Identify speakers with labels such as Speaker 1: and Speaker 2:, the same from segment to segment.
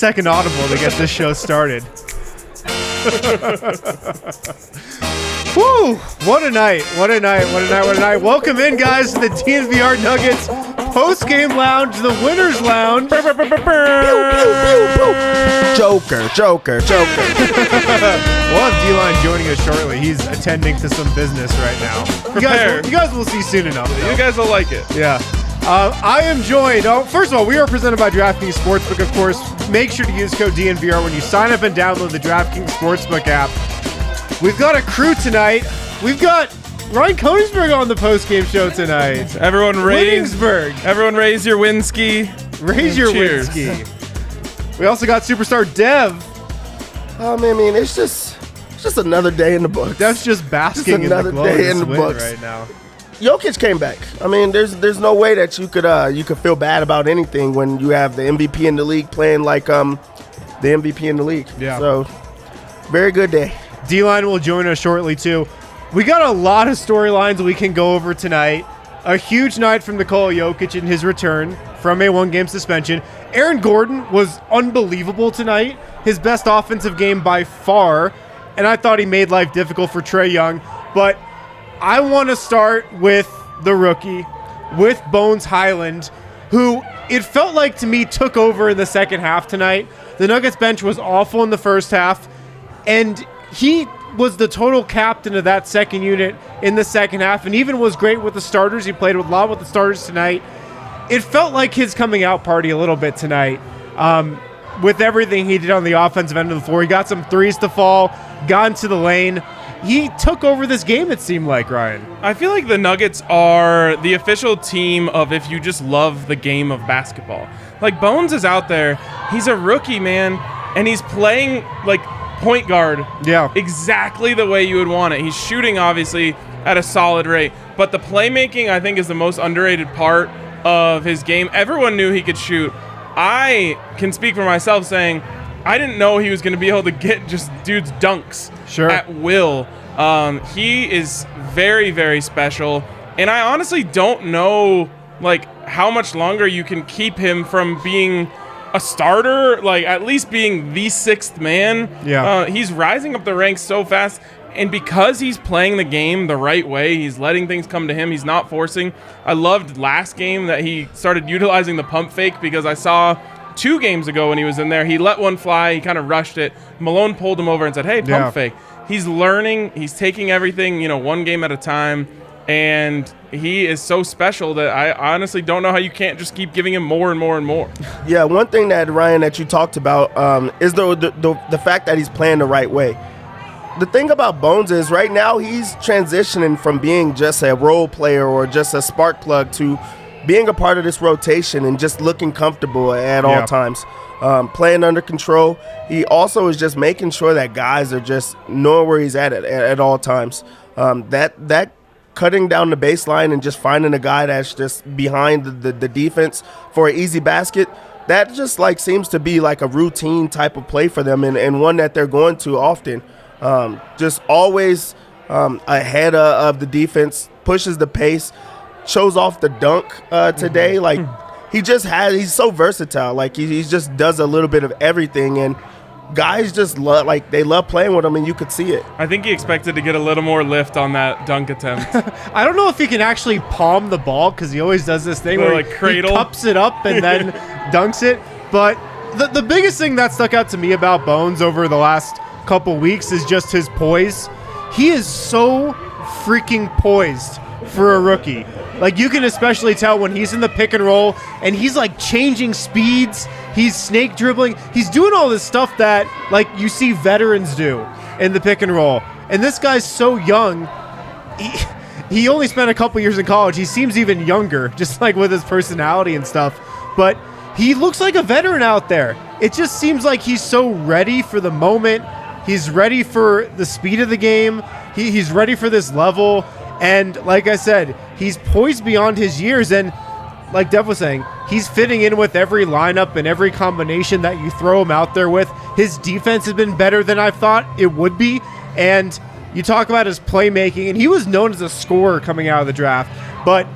Speaker 1: second audible to get this show started. Woo! What a night. What a night. What a night. What a night. Welcome in, guys, to the DNVR Nuggets post-game lounge, the winner's lounge.
Speaker 2: Pew, pew, pew. Joker.
Speaker 1: We'll have D-Line joining us shortly. He's attending to some business right now. You guys will see soon enough.
Speaker 3: You guys will like it.
Speaker 1: Yeah. I am joined. First of all, we are presented by DraftKings Sportsbook, of course. Make sure to use code DNVR when you sign up and download the DraftKings Sportsbook app. We've got a crew tonight. We've got Ryan Koenigsberg on the post-game show tonight.
Speaker 3: Everyone raise your Winsky.
Speaker 1: Raise your
Speaker 3: Cheers.
Speaker 1: Winsky. We also got superstar Dev.
Speaker 2: I mean, it's just another day in the books.
Speaker 1: Dev's just basking in the glow of this win right now.
Speaker 2: Jokic came back. I mean, there's no way that you could feel bad about anything when you have the MVP in the league playing like the MVP in the league.
Speaker 1: Yeah.
Speaker 2: So, very good day.
Speaker 1: D-Line will join us shortly, too. We got a lot of storylines we can go over tonight. A huge night from Nikola Jokic in his return from a one-game suspension. Aaron Gordon was unbelievable tonight. His best offensive game by far. And I thought he made life difficult for Trae Young. But I want to start with the rookie, with Bones Hyland, who it felt like to me took over in the second half tonight. The Nuggets bench was awful in the first half, and he was the total captain of that second unit in the second half, and even was great with the starters. He played a lot with the starters tonight. It felt like his coming out party a little bit tonight with everything he did on the offensive end of the floor. He got some threes to fall, got into the lane. He took over this game, it seemed like, Ryan.
Speaker 3: I feel like the Nuggets are the official team of if you just love the game of basketball. Like, Bones is out there. He's a rookie, man, and he's playing, like, point guard exactly the way you would want it. He's shooting, obviously, at a solid rate. But the playmaking, I think, is the most underrated part of his game. Everyone knew he could shoot. I can speak for myself saying I didn't know he was going to be able to get just dudes dunks at will. He is very, very special. And I honestly don't know, like, how much longer you can keep him from being a starter, like at least being the sixth man. He's rising up the ranks so fast. And because he's playing the game the right way, he's letting things come to him. He's not forcing. I loved last game that he started utilizing the pump fake because I saw 2 games ago when he was in there, he let one fly. He kind of rushed it. Malone pulled him over and said, hey, pump fake. He's learning. He's taking everything, one game at a time. And he is so special that I honestly don't know how you can't just keep giving him more and more and more.
Speaker 2: Yeah, one thing that, Ryan, that you talked about is the fact that he's playing the right way. The thing about Bones is right now he's transitioning from being just a role player or just a spark plug to being a part of this rotation and just looking comfortable at all times, playing under control. He also is just making sure that guys are just knowing where he's at all times. That cutting down the baseline and just finding a guy that's just behind the defense for an easy basket, that just like seems to be like a routine type of play for them and one that they're going to often. Just always ahead of the defense, pushes the pace, shows off the dunk today. Like he's so versatile. Like he just does a little bit of everything, and guys just love playing with him, and you could see it.
Speaker 3: I think he expected to get a little more lift on that dunk attempt.
Speaker 1: I don't know if he can actually palm the ball because he always does this thing where
Speaker 3: like cradle.
Speaker 1: He cups it up and then dunks it. But the biggest thing that stuck out to me about Bones over the last couple weeks is just his poise. He is so freaking poised for a rookie. Like, you can especially tell when he's in the pick and roll and he's like changing speeds, he's snake dribbling, he's doing all this stuff that like you see veterans do in the pick and roll. And this guy's so young. He only spent a couple years in college. He seems even younger, just like with his personality and stuff. But he looks like a veteran out there. It just seems like he's so ready for the moment. He's ready for the speed of the game. He's ready for this level. And like I said, he's poised beyond his years. And like Dev was saying, he's fitting in with every lineup and every combination that you throw him out there with. His defense has been better than I thought it would be. And you talk about his playmaking, and he was known as a scorer coming out of the draft. But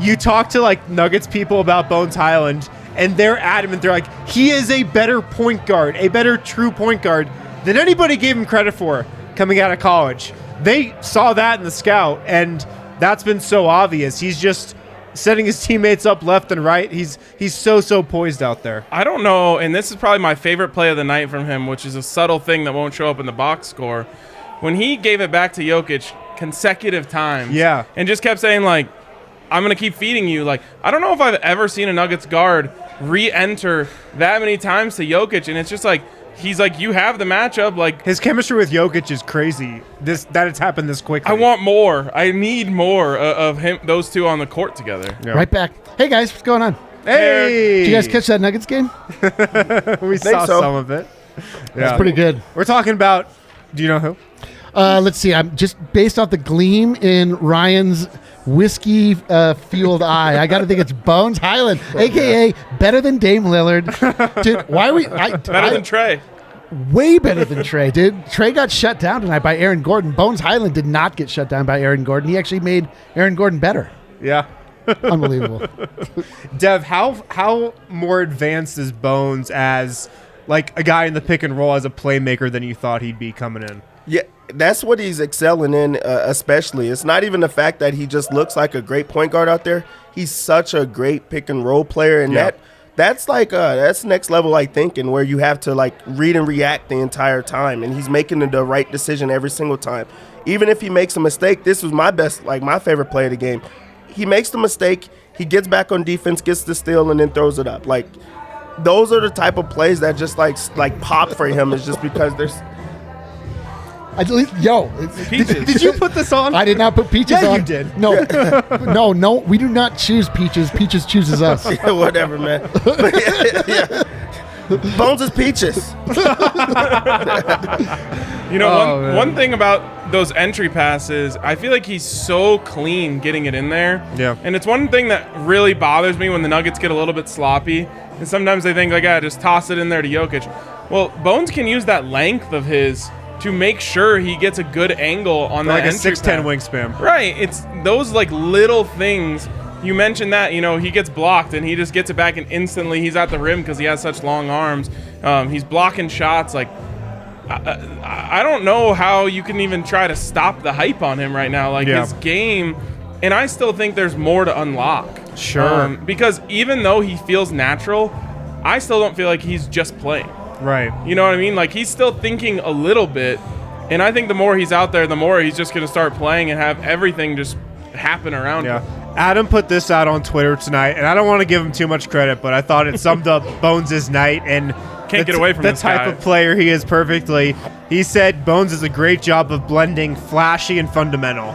Speaker 1: you talk to like Nuggets people about Bones Hyland, and they're adamant. They're like, he is a better point guard, a better true point guard than anybody gave him credit for coming out of college. They saw that in the scout, and that's been so obvious. He's just setting his teammates up left and right. He's so poised out there.
Speaker 3: I don't know, and this is probably my favorite play of the night from him, which is a subtle thing that won't show up in the box score. When he gave it back to Jokic consecutive times, and just kept saying, like, I'm going to keep feeding you. Like, I don't know if I've ever seen a Nuggets guard re-enter that many times to Jokic, and it's just like, he's like, you have the matchup. Like,
Speaker 1: his chemistry with Jokic is crazy. That it's happened this quickly.
Speaker 3: I want more. I need more of him. Those two on the court together.
Speaker 4: Yeah. Right back. Hey guys, what's going on?
Speaker 1: Hey,
Speaker 4: did you guys catch that Nuggets game?
Speaker 1: We saw some of it.
Speaker 4: That's pretty good.
Speaker 1: We're talking about. Do you know who?
Speaker 4: Let's see. I'm just based off the gleam in Ryan's whiskey fueled eye. I got to think it's Bones Highland, aka better than Dame Lillard. Dude, why are we
Speaker 3: better than Trey?
Speaker 4: Way better than Trey, dude. Trey got shut down tonight by Aaron Gordon. Bones Highland did not get shut down by Aaron Gordon. He actually made Aaron Gordon better.
Speaker 1: Yeah.
Speaker 4: Unbelievable.
Speaker 1: Dev, how more advanced is Bones as like a guy in the pick and roll as a playmaker than you thought he'd be coming in?
Speaker 2: Yeah, that's what he's excelling in, especially. It's not even the fact that he just looks like a great point guard out there. He's such a great pick and roll player, and that's like that's next level like thinking, where you have to like read and react the entire time, and he's making the right decision every single time. Even if he makes a mistake, this was my favorite play of the game. He makes the mistake, he gets back on defense, gets the steal, and then throws it up. Like, those are the type of plays that just like pop for him, is just because there's.
Speaker 1: Did you put this on?
Speaker 4: I did not put Peaches on.
Speaker 1: Yeah, you did.
Speaker 4: No, no, we do not choose Peaches. Peaches chooses us.
Speaker 2: Yeah, whatever, man. Yeah. Bones is Peaches.
Speaker 3: One thing about those entry passes, I feel like he's so clean getting it in there.
Speaker 1: Yeah.
Speaker 3: And it's one thing that really bothers me when the Nuggets get a little bit sloppy. And sometimes they think, like, just toss it in there to Jokic. Well, Bones can use that length of his to make sure he gets a good angle on that entry
Speaker 1: like a 6'10" wingspan.
Speaker 3: Right. It's those, like, little things. You mentioned that, he gets blocked and he just gets it back and instantly he's at the rim because he has such long arms. He's blocking shots. Like, I don't know how you can even try to stop the hype on him right now. Like, his game, and I still think there's more to unlock.
Speaker 1: Sure.
Speaker 3: Because even though he feels natural, I still don't feel like he's just playing.
Speaker 1: Right.
Speaker 3: You know what I mean? Like, he's still thinking a little bit, and I think the more he's out there, the more he's just going to start playing and have everything just happen around him.
Speaker 1: Adam put this out on Twitter tonight, and I don't want to give him too much credit, but I thought it summed up Bones' night and
Speaker 3: can't get away from
Speaker 1: the
Speaker 3: this
Speaker 1: type
Speaker 3: guy.
Speaker 1: Of player he is perfectly. He said Bones does a great job of blending flashy and fundamental.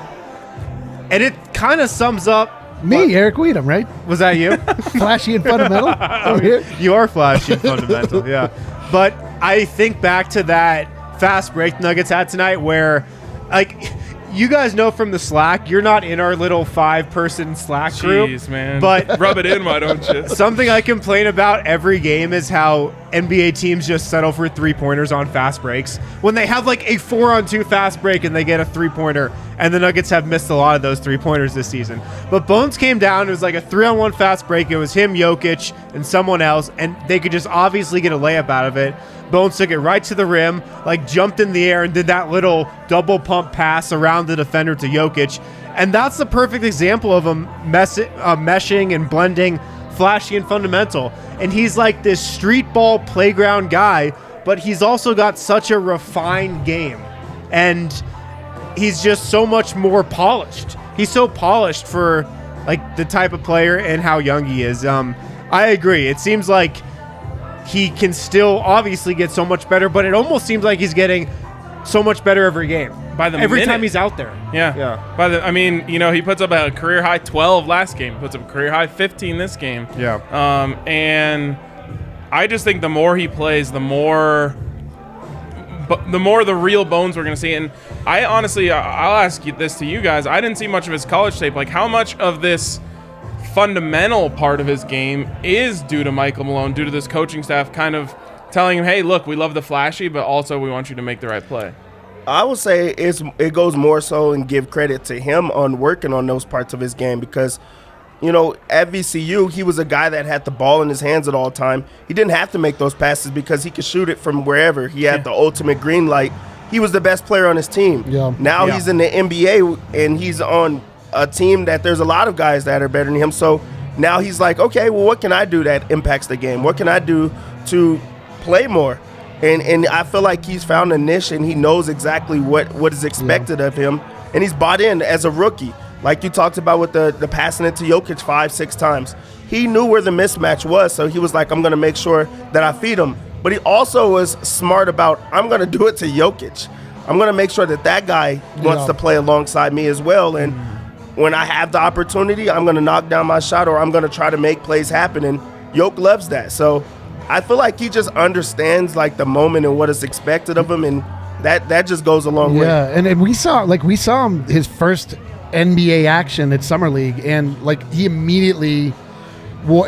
Speaker 1: And it kind of sums up
Speaker 4: me, Eric Weedham, right?
Speaker 1: Was that you?
Speaker 4: Flashy and fundamental over here?
Speaker 1: You are flashy and fundamental, yeah. But I think back to that fast break Nuggets had tonight where, like, you guys know from the Slack, you're not in our little 5-person Slack group.
Speaker 3: Jeez, man.
Speaker 1: But
Speaker 3: rub it in, why don't you?
Speaker 1: Something I complain about every game is how NBA teams just settle for 3-pointers on fast breaks. When they have like a 4-on-2 fast break and they get a 3-pointer, and the Nuggets have missed a lot of those 3-pointers this season. But Bones came down, it was like a 3-on-1 fast break. It was him, Jokic, and someone else, and they could just obviously get a layup out of it. Bones took it right to the rim, like jumped in the air and did that little double pump pass around the defender to Jokic. And that's the perfect example of him meshing and blending flashy and fundamental. And he's like this street ball playground guy, but he's also got such a refined game. And he's just so much more polished. He's so polished for like the type of player and how young he is. I agree. It seems like he can still obviously get so much better, but it almost seems like he's getting so much better every game. Every time he's out there.
Speaker 3: Yeah. He puts up a career high 12 last game. Puts up a career high 15 this game.
Speaker 1: Yeah.
Speaker 3: And I just think the more he plays, the more the real Bones we're going to see. And I honestly, I'll ask this to you guys. I didn't see much of his college tape. Like, how much of this fundamental part of his game is due to Michael Malone, due to this coaching staff kind of telling him, hey, look, we love the flashy, but also we want you to make the right play?
Speaker 2: I would say it goes more so and give credit to him on working on those parts of his game, because at VCU, he was a guy that had the ball in his hands at all time. He didn't have to make those passes because he could shoot it from wherever. He had the ultimate green light. He was the best player on his team.
Speaker 4: Yeah.
Speaker 2: Now he's in the NBA, and he's on a team that there's a lot of guys that are better than him. So now he's like, okay, well, what can I do that impacts the game? What can I do to play more? And I feel like he's found a niche, and he knows exactly what is expected of him, and he's bought in as a rookie. Like you talked about with the passing it to Jokic 5-6 times. He knew where the mismatch was, so he was like, I'm going to make sure that I feed him. But he also was smart about, I'm going to do it to Jokic. I'm going to make sure that guy wants to play alongside me as well. And when I have the opportunity, I'm going to knock down my shot, or I'm going to try to make plays happen. And Jokic loves that. So I feel like he just understands like the moment and what is expected of him, and that just goes a long way.
Speaker 4: Yeah, and we saw him his first NBA action at Summer League, and like he immediately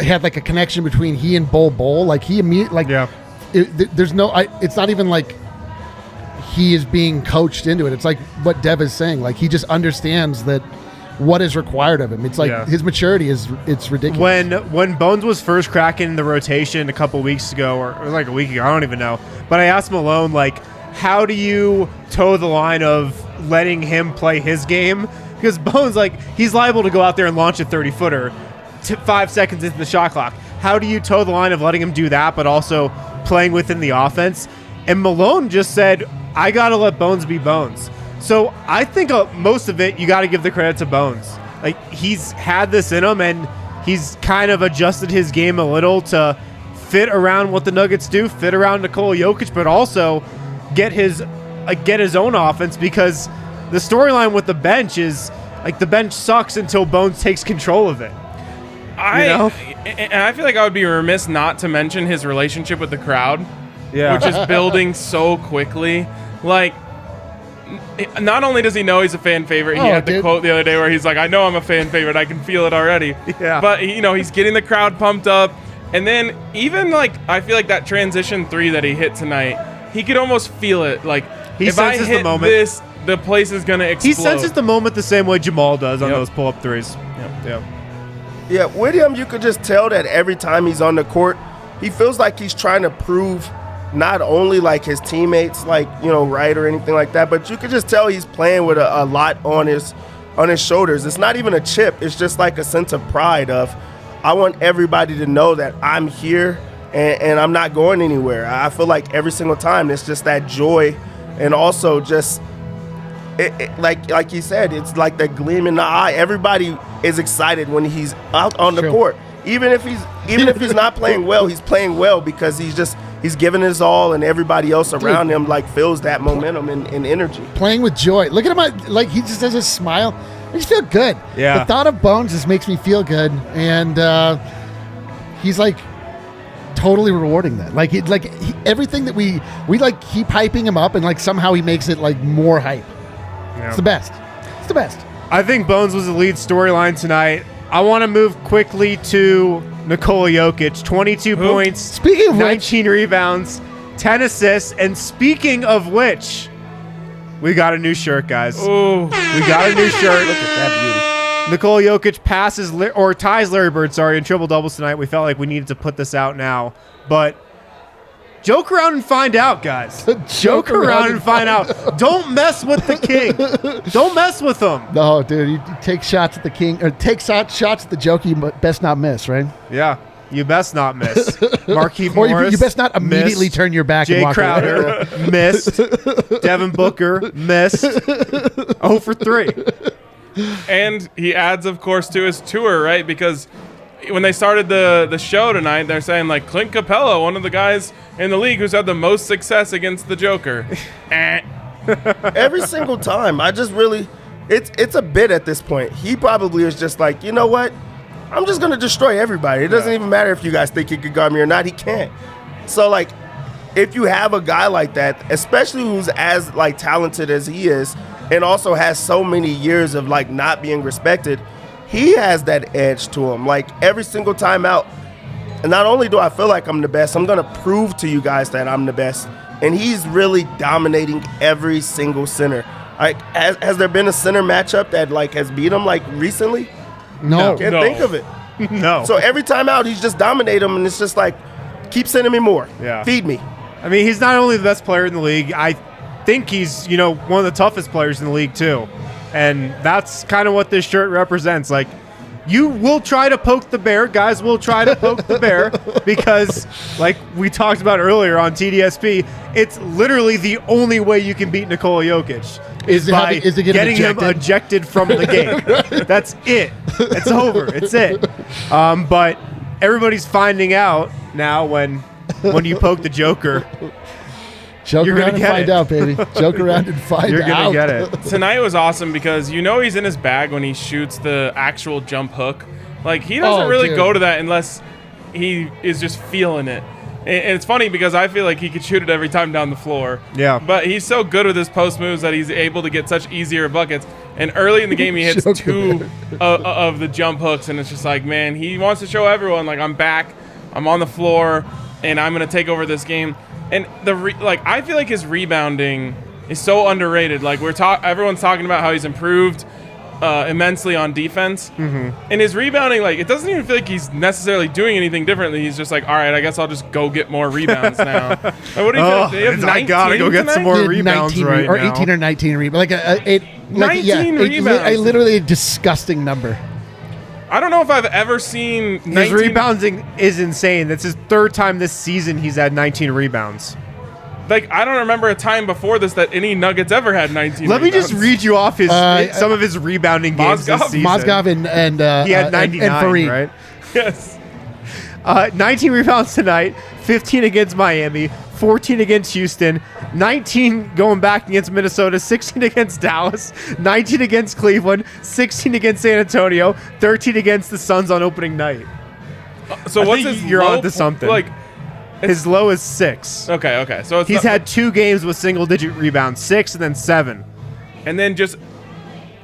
Speaker 4: had like a connection between he and Bol. Like he immediately it's not even like he is being coached into it. It's like what Dev is saying. Like he just understands that what is required of him. It's like his maturity it's ridiculous.
Speaker 1: When Bones was first cracking the rotation a couple weeks ago, or it was like a week ago, I don't even know. But I asked Malone, like, how do you toe the line of letting him play his game? Because Bones, like, he's liable to go out there and launch a 30-footer 5 seconds into the shot clock. How do you toe the line of letting him do that, but also playing within the offense? And Malone just said, I got to let Bones be Bones. So I think most of it, you got to give the credit to Bones. Like, he's had this in him, and he's kind of adjusted his game a little to fit around what the Nuggets do, fit around Nikola Jokic, but also get his own offense, because the storyline with the bench is, like, the bench sucks until Bones takes control of it.
Speaker 3: And I feel like I would be remiss not to mention his relationship with the crowd, which is building so quickly. Like, not only does he know he's a fan favorite, he had the quote the other day where he's like, I know I'm a fan favorite, I can feel it already.
Speaker 1: Yeah.
Speaker 3: But, he's getting the crowd pumped up. And then even, like, I feel like that transition 3 that he hit tonight, he could almost feel it. Like,
Speaker 1: he
Speaker 3: if I
Speaker 1: senses
Speaker 3: hit
Speaker 1: the moment.
Speaker 3: this, the place is going to explode.
Speaker 1: He senses the moment the same way Jamal does on those pull-up threes.
Speaker 2: Yeah, with him, you could just tell that every time he's on the court, he feels like he's trying to prove not only like his teammates, like, right or anything like that, but you could just tell he's playing with a lot on his shoulders. It's not even a chip. It's just like a sense of pride of, I want everybody to know that I'm here and I'm not going anywhere. I feel like every single time it's just that joy, and also just like he said, it's like that gleam in the eye. Everybody is excited when he's out on the court. Even if he's not playing well, he's playing well because he's giving his all, and everybody else around him like feels that momentum and energy.
Speaker 4: Playing with joy. Look at him, like he just has a smile. I just feel good.
Speaker 1: Yeah.
Speaker 4: The thought of Bones just makes me feel good, and he's like totally rewarding that. Like everything that we like keep hyping him up, and like somehow he makes it like more hype. Yeah. It's the best. It's the best.
Speaker 1: I think Bones was the lead storyline tonight. I want to move quickly to Nikola Jokic. 22 points,
Speaker 4: speaking of
Speaker 1: 19 rebounds, 10 assists, and speaking of which, we got a new shirt, guys.
Speaker 3: Ooh.
Speaker 1: We got a new shirt.
Speaker 2: Look at that beauty.
Speaker 1: Nikola Jokic ties Larry Bird, in triple doubles tonight. We felt like we needed to put this out now, but joke around and find out, guys. Joke around and find out. Don't mess with the king. Don't mess with him.
Speaker 4: No, dude. You take shots at the king, or take shots at the joke. You best not miss, right?
Speaker 1: Yeah, you best not miss. Marquise
Speaker 4: Or
Speaker 1: Morris,
Speaker 4: you best not immediately turn your back
Speaker 1: Jay
Speaker 4: and walk
Speaker 1: Crowder,
Speaker 4: away.
Speaker 1: missed. Devin Booker, missed. 0 for 3.
Speaker 3: And he adds, of course, to his tour, right? Because when they started the show tonight, they're saying, like, Clint Capella, one of the guys in the league who's had the most success against the Joker.
Speaker 2: Every single time. I just really, it's a bit at this point. He probably is just like, you know what? I'm just going to destroy everybody. It doesn't even matter if you guys think he could guard me or not. He can't. So, like, if you have a guy like that, especially who's as, like, talented as he is, and also has so many years of, like, not being respected, he has that edge to him. Like, every single time out, and not only do I feel like I'm the best, I'm going to prove to you guys that I'm the best. And he's really dominating every single center. Like, has there been a center matchup that, like, has beat him, like, recently?
Speaker 4: No.
Speaker 2: Can't think of it.
Speaker 1: No.
Speaker 2: So every time out, he's just dominate him, and it's just like, keep sending me more.
Speaker 1: Yeah.
Speaker 2: Feed me.
Speaker 1: I mean, he's not only the best player in the league, I think he's, one of the toughest players in the league too. And that's kind of what this shirt represents. Like, you will try to poke the bear. Guys will try to poke the bear because, like we talked about earlier on TDSP, it's literally the only way you can beat Nikola Jokic is by getting him ejected from the game. That's it. It's over. It's it. But everybody's finding out now when you poke the Joker.
Speaker 4: Joke around and find out, baby. Joke around and find out.
Speaker 1: You're going to get it.
Speaker 3: Tonight was awesome because he's in his bag when he shoots the actual jump hook. Like, he doesn't really go to that unless he is just feeling it. And it's funny because I feel like he could shoot it every time down the floor.
Speaker 1: Yeah.
Speaker 3: But he's so good with his post moves that he's able to get such easier buckets. And early in the game, he hits two of the jump hooks. And it's just like, man, he wants to show everyone, like, I'm back, I'm on the floor, and I'm going to take over this game. And I feel like his rebounding is so underrated. Like, everyone's talking about how he's improved immensely on defense. Mm-hmm. And his rebounding, like, it doesn't even feel like he's necessarily doing anything differently. He's just like, all right, I guess I'll just go get more rebounds now. Like, what do you feel? They have 19
Speaker 1: I gotta go get
Speaker 3: tonight?
Speaker 1: some more rebounds right now.
Speaker 4: Or 18 or 19 rebounds. Like
Speaker 3: 19 rebounds.
Speaker 4: Literally a disgusting number.
Speaker 3: I don't know if I've ever seen 19.
Speaker 1: His rebounding is insane. That's his third time this season he's had 19 rebounds.
Speaker 3: Like, I don't remember a time before this that any Nuggets ever had 19
Speaker 1: Let me
Speaker 3: rebounds.
Speaker 1: just read you off some of his rebounding games this season.
Speaker 4: Mozgov and
Speaker 1: he had 99,
Speaker 4: and Fareed.
Speaker 1: right?
Speaker 3: Yes.
Speaker 1: 19 rebounds tonight, 15 against Miami, 14 against Houston, 19 going back against Minnesota, 16 against Dallas, 19 against Cleveland, 16 against San Antonio, 13 against the Suns on opening night.
Speaker 3: So what's his
Speaker 1: you're
Speaker 3: low
Speaker 1: onto something.
Speaker 3: Like,
Speaker 1: his low is 6.
Speaker 3: Okay. So
Speaker 1: he's had 2 games with single-digit rebounds, 6 and then 7.
Speaker 3: And then just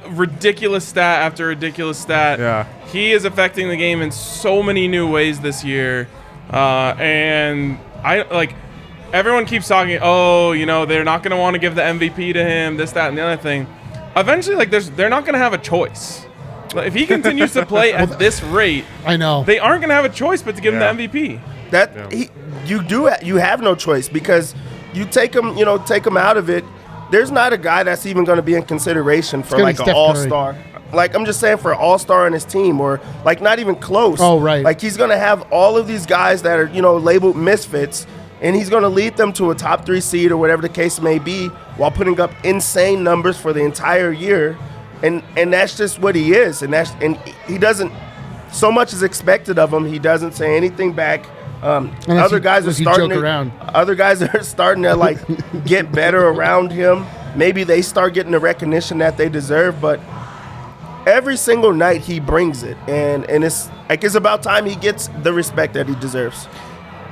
Speaker 3: ridiculous stat after ridiculous stat.
Speaker 1: Yeah.
Speaker 3: He is affecting the game in so many new ways this year. And everyone keeps talking, they're not going to want to give the MVP to him, this, that, and the other thing. Eventually, they're not going to have a choice. If he continues to play at this rate,
Speaker 4: I know
Speaker 3: they aren't going to have a choice but to give him the MVP.
Speaker 2: You have no choice because you take him out of it. There's not a guy that's even going to be in consideration for like an all-star. Like, I'm just saying for an all-star on his team or like not even close.
Speaker 4: Oh, right.
Speaker 2: Like, he's going to have all of these guys that are, labeled misfits, and he's going to lead them to a top 3 seed or whatever the case may be while putting up insane numbers for the entire year. And that's just what he is. And he doesn't, so much is expected of him. He doesn't say anything back. Other guys are starting to like get better around him. Maybe they start getting the recognition that they deserve, but every single night he brings it, and it's like it's about time he gets the respect that he deserves.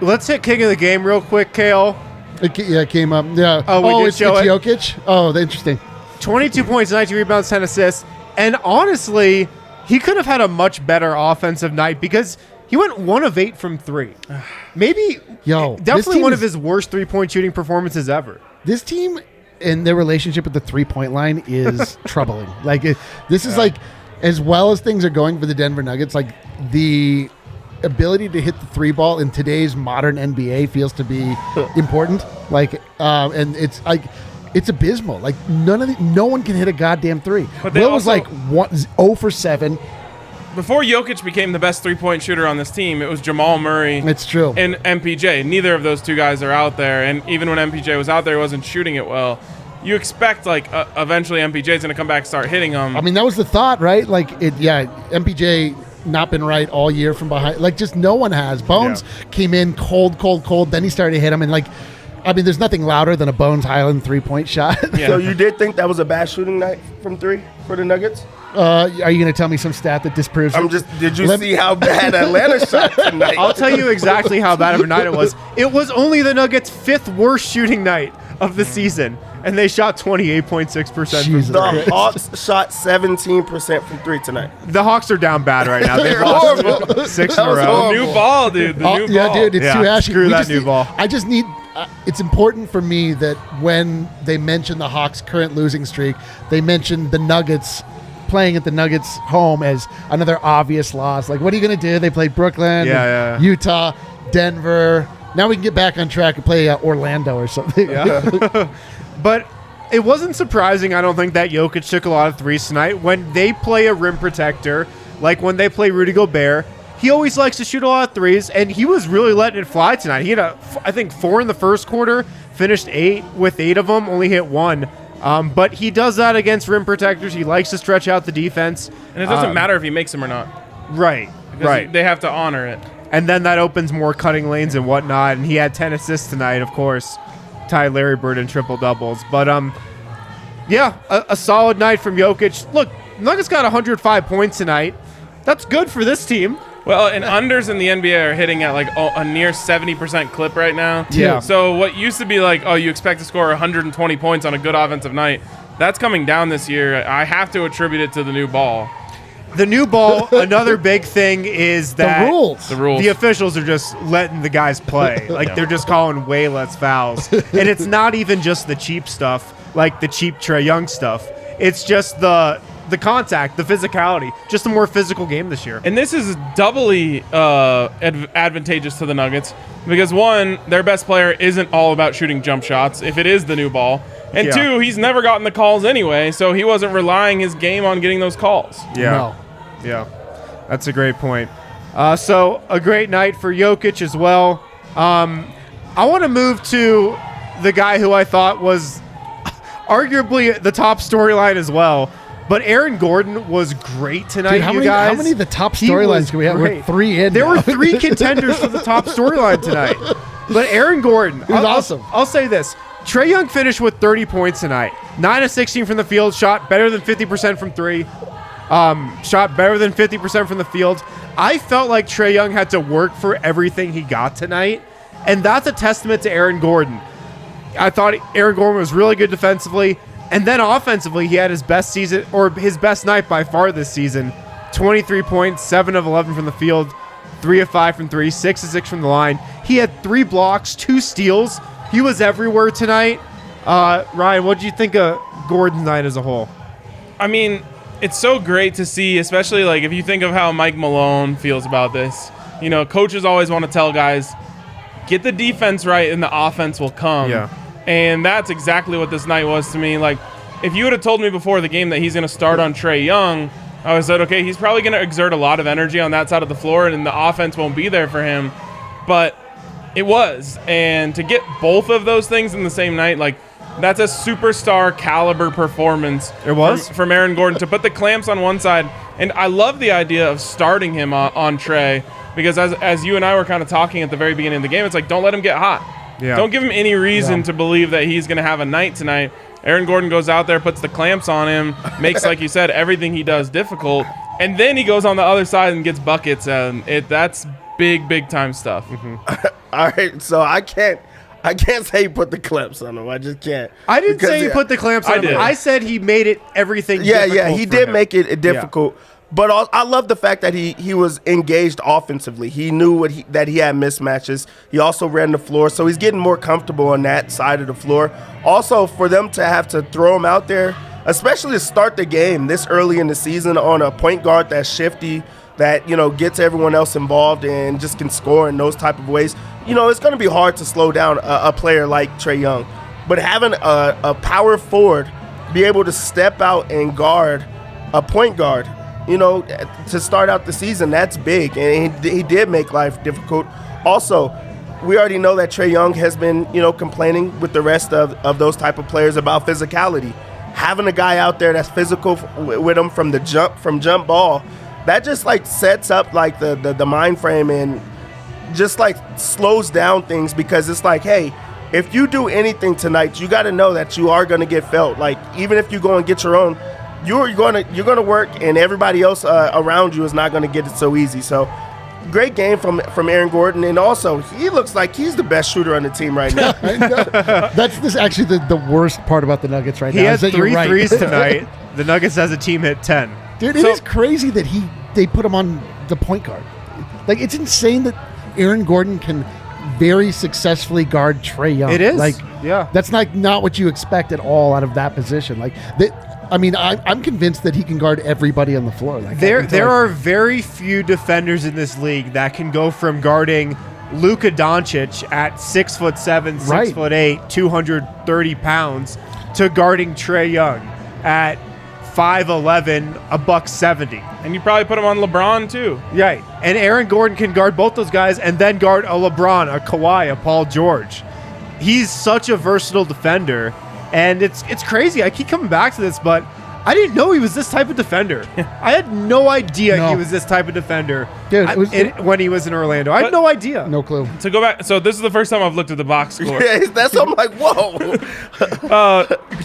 Speaker 1: Let's hit king of the game real quick, Kale.
Speaker 4: It came up. Yeah.
Speaker 1: It's
Speaker 4: Jokic. Oh, interesting.
Speaker 1: 22 points, 19 rebounds, 10 assists, and honestly, he could have had a much better offensive night because he went 1 of 8 from 3. Maybe, definitely one of his worst 3-point shooting performances ever.
Speaker 4: This team and their relationship with the 3-point line is troubling. Like, this is like, as well as things are going for the Denver Nuggets, like the ability to hit the 3 ball in today's modern NBA feels to be important. Like, and it's like, it's abysmal. Like, no one can hit a goddamn 3. Will was like 0 for 7.
Speaker 3: Before Jokic became the best 3-point shooter on this team, it was Jamal Murray.
Speaker 4: It's true.
Speaker 3: And MPJ. Neither of those 2 guys are out there. And even when MPJ was out there, he wasn't shooting it well. You expect, eventually MPJ's going to come back and start hitting them.
Speaker 4: I mean, that was the thought, right? MPJ not been right all year from behind. Like, just no one has. Bones came in cold. Then he started to hit him. And, there's nothing louder than a Bones Highland 3-point shot.
Speaker 2: Yeah. So you did think that was a bad shooting night from 3 for the Nuggets?
Speaker 4: Are you going to tell me some stat that disproves it?
Speaker 2: Did you see how bad Atlanta shot tonight?
Speaker 1: I'll tell you exactly how bad of a night it was. It was only the Nuggets' 5th worst shooting night of the season, and they shot 28.6% from 3.
Speaker 2: The Hawks shot 17% from 3 tonight.
Speaker 1: The Hawks are down bad right now. They've lost 6 in a row.
Speaker 3: New ball, dude. The new ball.
Speaker 4: Yeah, dude, it's too ashy.
Speaker 1: Screw that new ball.
Speaker 4: I just need... it's important for me that when they mention the Hawks' current losing streak, they mention the Nuggets playing at the Nuggets home as another obvious loss. Like, what are you going to do? They played Brooklyn, Utah, Denver. Now we can get back on track and play Orlando or something.
Speaker 1: Yeah. But it wasn't surprising, I don't think, that Jokic took a lot of threes tonight. When they play a rim protector, like when they play Rudy Gobert, he always likes to shoot a lot of threes, and he was really letting it fly tonight. He had, I think, 4 in the first quarter, finished 8 with 8 of them, only hit 1. But he does that against rim protectors. He likes to stretch out the defense.
Speaker 3: And it doesn't matter if he makes them or not.
Speaker 1: Right, right.
Speaker 3: They have to honor it.
Speaker 1: And then that opens more cutting lanes and whatnot, and he had 10 assists tonight, of course. Tied Larry Bird in triple-doubles. But, yeah, a solid night from Jokic. Look, Nuggets got 105 points tonight. That's good for this team.
Speaker 3: Well, and unders in the NBA are hitting at like a near 70% clip right now.
Speaker 1: Yeah.
Speaker 3: So what used to be like, oh, you expect to score 120 points on a good offensive night, that's coming down this year. I have to attribute it to the new ball.
Speaker 1: The new ball, another big thing is that
Speaker 4: the rules.
Speaker 1: The officials are just letting the guys play. Like, they're just calling way less fouls. And it's not even just the cheap stuff, like the cheap Trae Young stuff. It's just the contact, the physicality, just a more physical game this year.
Speaker 3: And this is doubly advantageous to the Nuggets because, one, their best player isn't all about shooting jump shots if it is the new ball. And two, he's never gotten the calls anyway, so he wasn't relying his game on getting those calls.
Speaker 1: Yeah. Yeah. That's a great point. So a great night for Jokic as well. I want to move to the guy who I thought was arguably the top storyline as well. But Aaron Gordon was great tonight,
Speaker 4: Dude,
Speaker 1: you guys.
Speaker 4: How many of the top storylines can we have? We're 3 in.
Speaker 1: There
Speaker 4: now.
Speaker 1: were 3 contenders for the top storyline tonight. But Aaron Gordon,
Speaker 4: he was awesome.
Speaker 1: I'll say this. Trae Young finished with 30 points tonight. 9 of 16 from the field, shot better than 50% from 3. Shot better than 50% from the field. I felt like Trae Young had to work for everything he got tonight, and that's a testament to Aaron Gordon. I thought Aaron Gordon was really good defensively. And then offensively, he had his best season, or his best night by far this season. 23 points, 7 of 11 from the field, 3 of 5 from 3, 6 of 6 from the line. He had 3 blocks, 2 steals. He was everywhere tonight. Ryan, what did you think of Gordon's night as a whole?
Speaker 3: I mean, it's so great to see, especially like if you think of how Mike Malone feels about this. You know, coaches always want to tell guys, get the defense right and the offense will come.
Speaker 1: Yeah.
Speaker 3: And that's exactly what this night was to me. Like, if you would have told me before the game that he's going to start on Trae Young, I would have said, okay, he's probably going to exert a lot of energy on that side of the floor, and the offense won't be there for him. But it was. And to get both of those things in the same night, like, that's a superstar caliber performance.
Speaker 1: It was?
Speaker 3: From Aaron Gordon to put the clamps on one side. And I love the idea of starting him on Trae, because as you and I were kind of talking at the very beginning of the game, it's like, don't let him get hot.
Speaker 1: Yeah.
Speaker 3: Don't give him any reason to believe that he's going to have a night tonight. Aaron Gordon goes out there, puts the clamps on him, makes, like you said, everything he does difficult, and then he goes on the other side and gets buckets, and that's big time stuff.
Speaker 2: Mm-hmm. All right, so I can't say he put the clamps on him. I just can't.
Speaker 1: I didn't say he put the clamps on him. I said he made it everything difficult.
Speaker 2: Yeah, he did make it difficult. Yeah. But I love the fact that he was engaged offensively. He knew that he had mismatches. He also ran the floor, so he's getting more comfortable on that side of the floor. Also, for them to have to throw him out there, especially to start the game this early in the season on a point guard that's shifty, that, you know, gets everyone else involved and just can score in those type of ways, you know, it's going to be hard to slow down a player like Trae Young. But having a power forward be able to step out and guard a point guard, you know, to start out the season, that's big. And he did make life difficult. Also, we already know that Trae Young has been, you know, complaining with the rest of those type of players about physicality. Having a guy out there that's physical with him from jump ball, that just, like, sets up, like, the mind frame and just, like, slows down things, because it's like, hey, if you do anything tonight, you got to know that you are going to get felt. Like, even if you go and get your own, you're gonna work, and everybody else around you is not gonna get it so easy. So, great game from Aaron Gordon, and also he looks like he's the best shooter on the team right now.
Speaker 4: That's actually the worst part about the Nuggets right now.
Speaker 1: He has 3 threes tonight. The Nuggets as a team hit 10.
Speaker 4: Dude, it is crazy that they put him on the point guard. Like, it's insane that Aaron Gordon can very successfully guard Trae Young.
Speaker 1: It is.
Speaker 4: Like,
Speaker 1: yeah,
Speaker 4: that's not what you expect at all out of that position. Like, I mean, I'm convinced that he can guard everybody on the floor. Like,
Speaker 1: There are very few defenders in this league that can go from guarding Luka Doncic at 6'7", 6'8", 230 pounds to guarding Trae Young at 5'11", $170.
Speaker 3: And you probably put him on LeBron too.
Speaker 1: Right. And Aaron Gordon can guard both those guys and then guard a LeBron, a Kawhi, a Paul George. He's such a versatile defender, and it's crazy. I keep coming back to this, but I didn't know he was this type of defender. I had no idea he was this type of defender.
Speaker 4: Dude,
Speaker 1: when he was in Orlando. I had no idea.
Speaker 4: No clue.
Speaker 3: To go back, so this is the first time I've looked at the box score.
Speaker 2: Yeah, that's I'm like, whoa.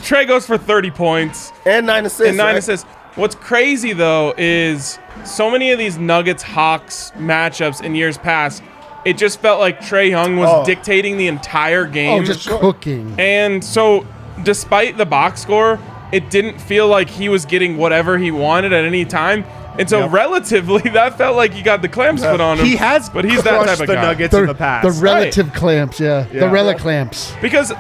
Speaker 3: Trae goes for 30 points.
Speaker 2: And 9 assists.
Speaker 3: And 9 assists. What's crazy, though, is so many of these Nuggets-Hawks matchups in years past, it just felt like Trae Young was dictating the entire game.
Speaker 4: Oh, just cooking.
Speaker 3: And so, despite the box score, it didn't feel like he was getting whatever he wanted at any time. And so, relatively, that felt like he got the clamps put on him.
Speaker 1: He has
Speaker 3: but he's that type of
Speaker 1: the
Speaker 3: guy.
Speaker 1: Nuggets in the past.
Speaker 4: The relative clamps, the relic clamps.
Speaker 3: Because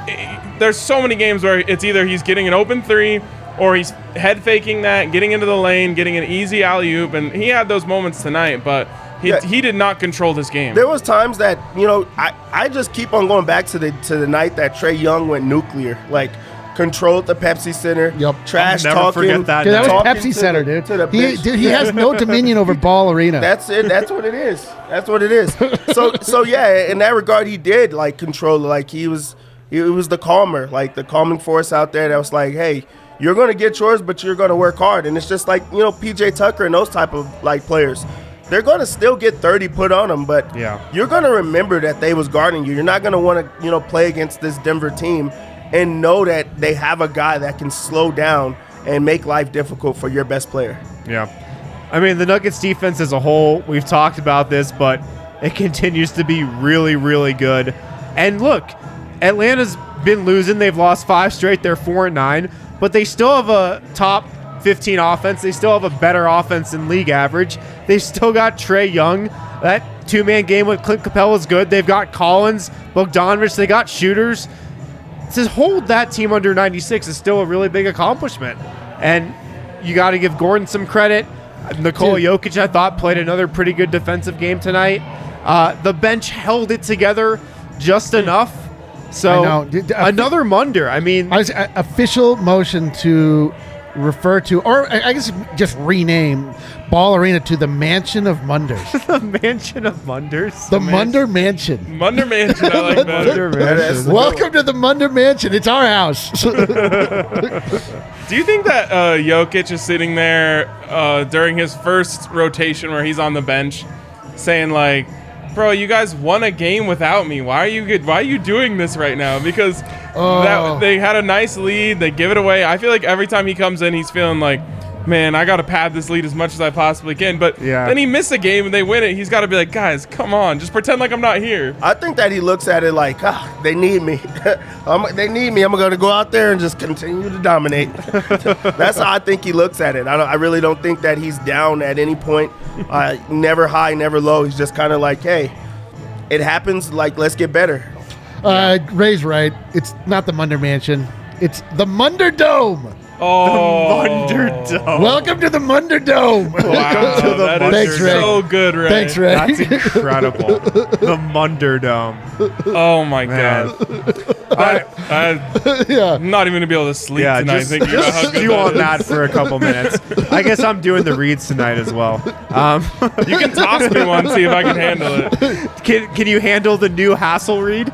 Speaker 3: there's so many games where it's either he's getting an open three or he's head faking that, getting into the lane, getting an easy alley-oop, and he had those moments tonight, but he did not control this game.
Speaker 2: There was times that, I just keep on going back to the night that Trae Young went nuclear. Like, controlled the Pepsi Center.
Speaker 4: Yep.
Speaker 2: Trash
Speaker 1: I'll never
Speaker 2: talking.
Speaker 1: forget that.
Speaker 4: Dude, that was
Speaker 2: talking
Speaker 4: Pepsi Center, dude.
Speaker 2: To the
Speaker 4: He has no dominion over Ball Arena.
Speaker 2: That's it. That's what it is. That's what it is. So yeah, in that regard, he did like control. Like he was the calmer, like the calming force out there. That was like, hey, you're gonna get yours, but you're gonna work hard. And it's just like PJ Tucker and those type of like players. They're gonna still get 30 put on them, but you're gonna remember that they was guarding you. You're not gonna want to play against this Denver team and know that they have a guy that can slow down and make life difficult for your best player.
Speaker 1: Yeah. I mean, the Nuggets defense as a whole, we've talked about this, but it continues to be really, really good. And look, Atlanta's been losing. They've lost 5 straight. They're 4-9, but they still have a top 15 offense. They still have a better offense than league average. They still got Trae Young. That 2-man game with Clint Capella is good. They've got Collins, Bogdanovich. They got shooters. To hold that team under 96 is still a really big accomplishment. And you got to give Gordon some credit. Nikola Jokic, I thought, played another pretty good defensive game tonight. The bench held it together just enough. So another Munder. I mean,
Speaker 4: official motion to refer to, or I guess just rename Ball Arena to the Mansion of Munders.
Speaker 1: The Mansion of Munders.
Speaker 4: The Munder Mansion.
Speaker 3: Munder Mansion, I like that.
Speaker 1: Munder Mansion.
Speaker 4: Welcome to the Munder Mansion. It's our house.
Speaker 3: Do you think that Jokic is sitting there during his first rotation where he's on the bench saying like, bro, you guys won a game without me. Why are you doing this right now? Because they had a nice lead. They give it away. I feel like every time he comes in, he's feeling like, man, I got to pad this lead as much as I possibly can. But then he missed a game and they win it. He's got to be like, guys, come on. Just pretend like I'm not here.
Speaker 2: I think that he looks at it like, they need me. They need me. I'm going to go out there and just continue to dominate. That's how I think he looks at it. I really don't think that he's down at any point. Never high, never low. He's just kind of like, hey, it happens. Like, let's get better.
Speaker 4: Ray's right. It's not the Munder Mansion. It's the Munder Dome.
Speaker 3: Oh,
Speaker 1: the Munder Dome.
Speaker 4: Welcome to the Munder Dome.
Speaker 3: Wow, that is
Speaker 4: Thanks, Ray.
Speaker 3: so good, Ray.
Speaker 4: Thanks, Ray.
Speaker 1: That's incredible. The Munder Dome.
Speaker 3: Oh my God. I'm not even gonna be able to sleep tonight.
Speaker 1: Just
Speaker 3: Thinking about how good
Speaker 1: stew
Speaker 3: that
Speaker 1: on
Speaker 3: is.
Speaker 1: that for a couple minutes. I guess I'm doing the reads tonight as well.
Speaker 3: You can toss me one, see if I can handle it.
Speaker 1: Can you handle the new Hassel read?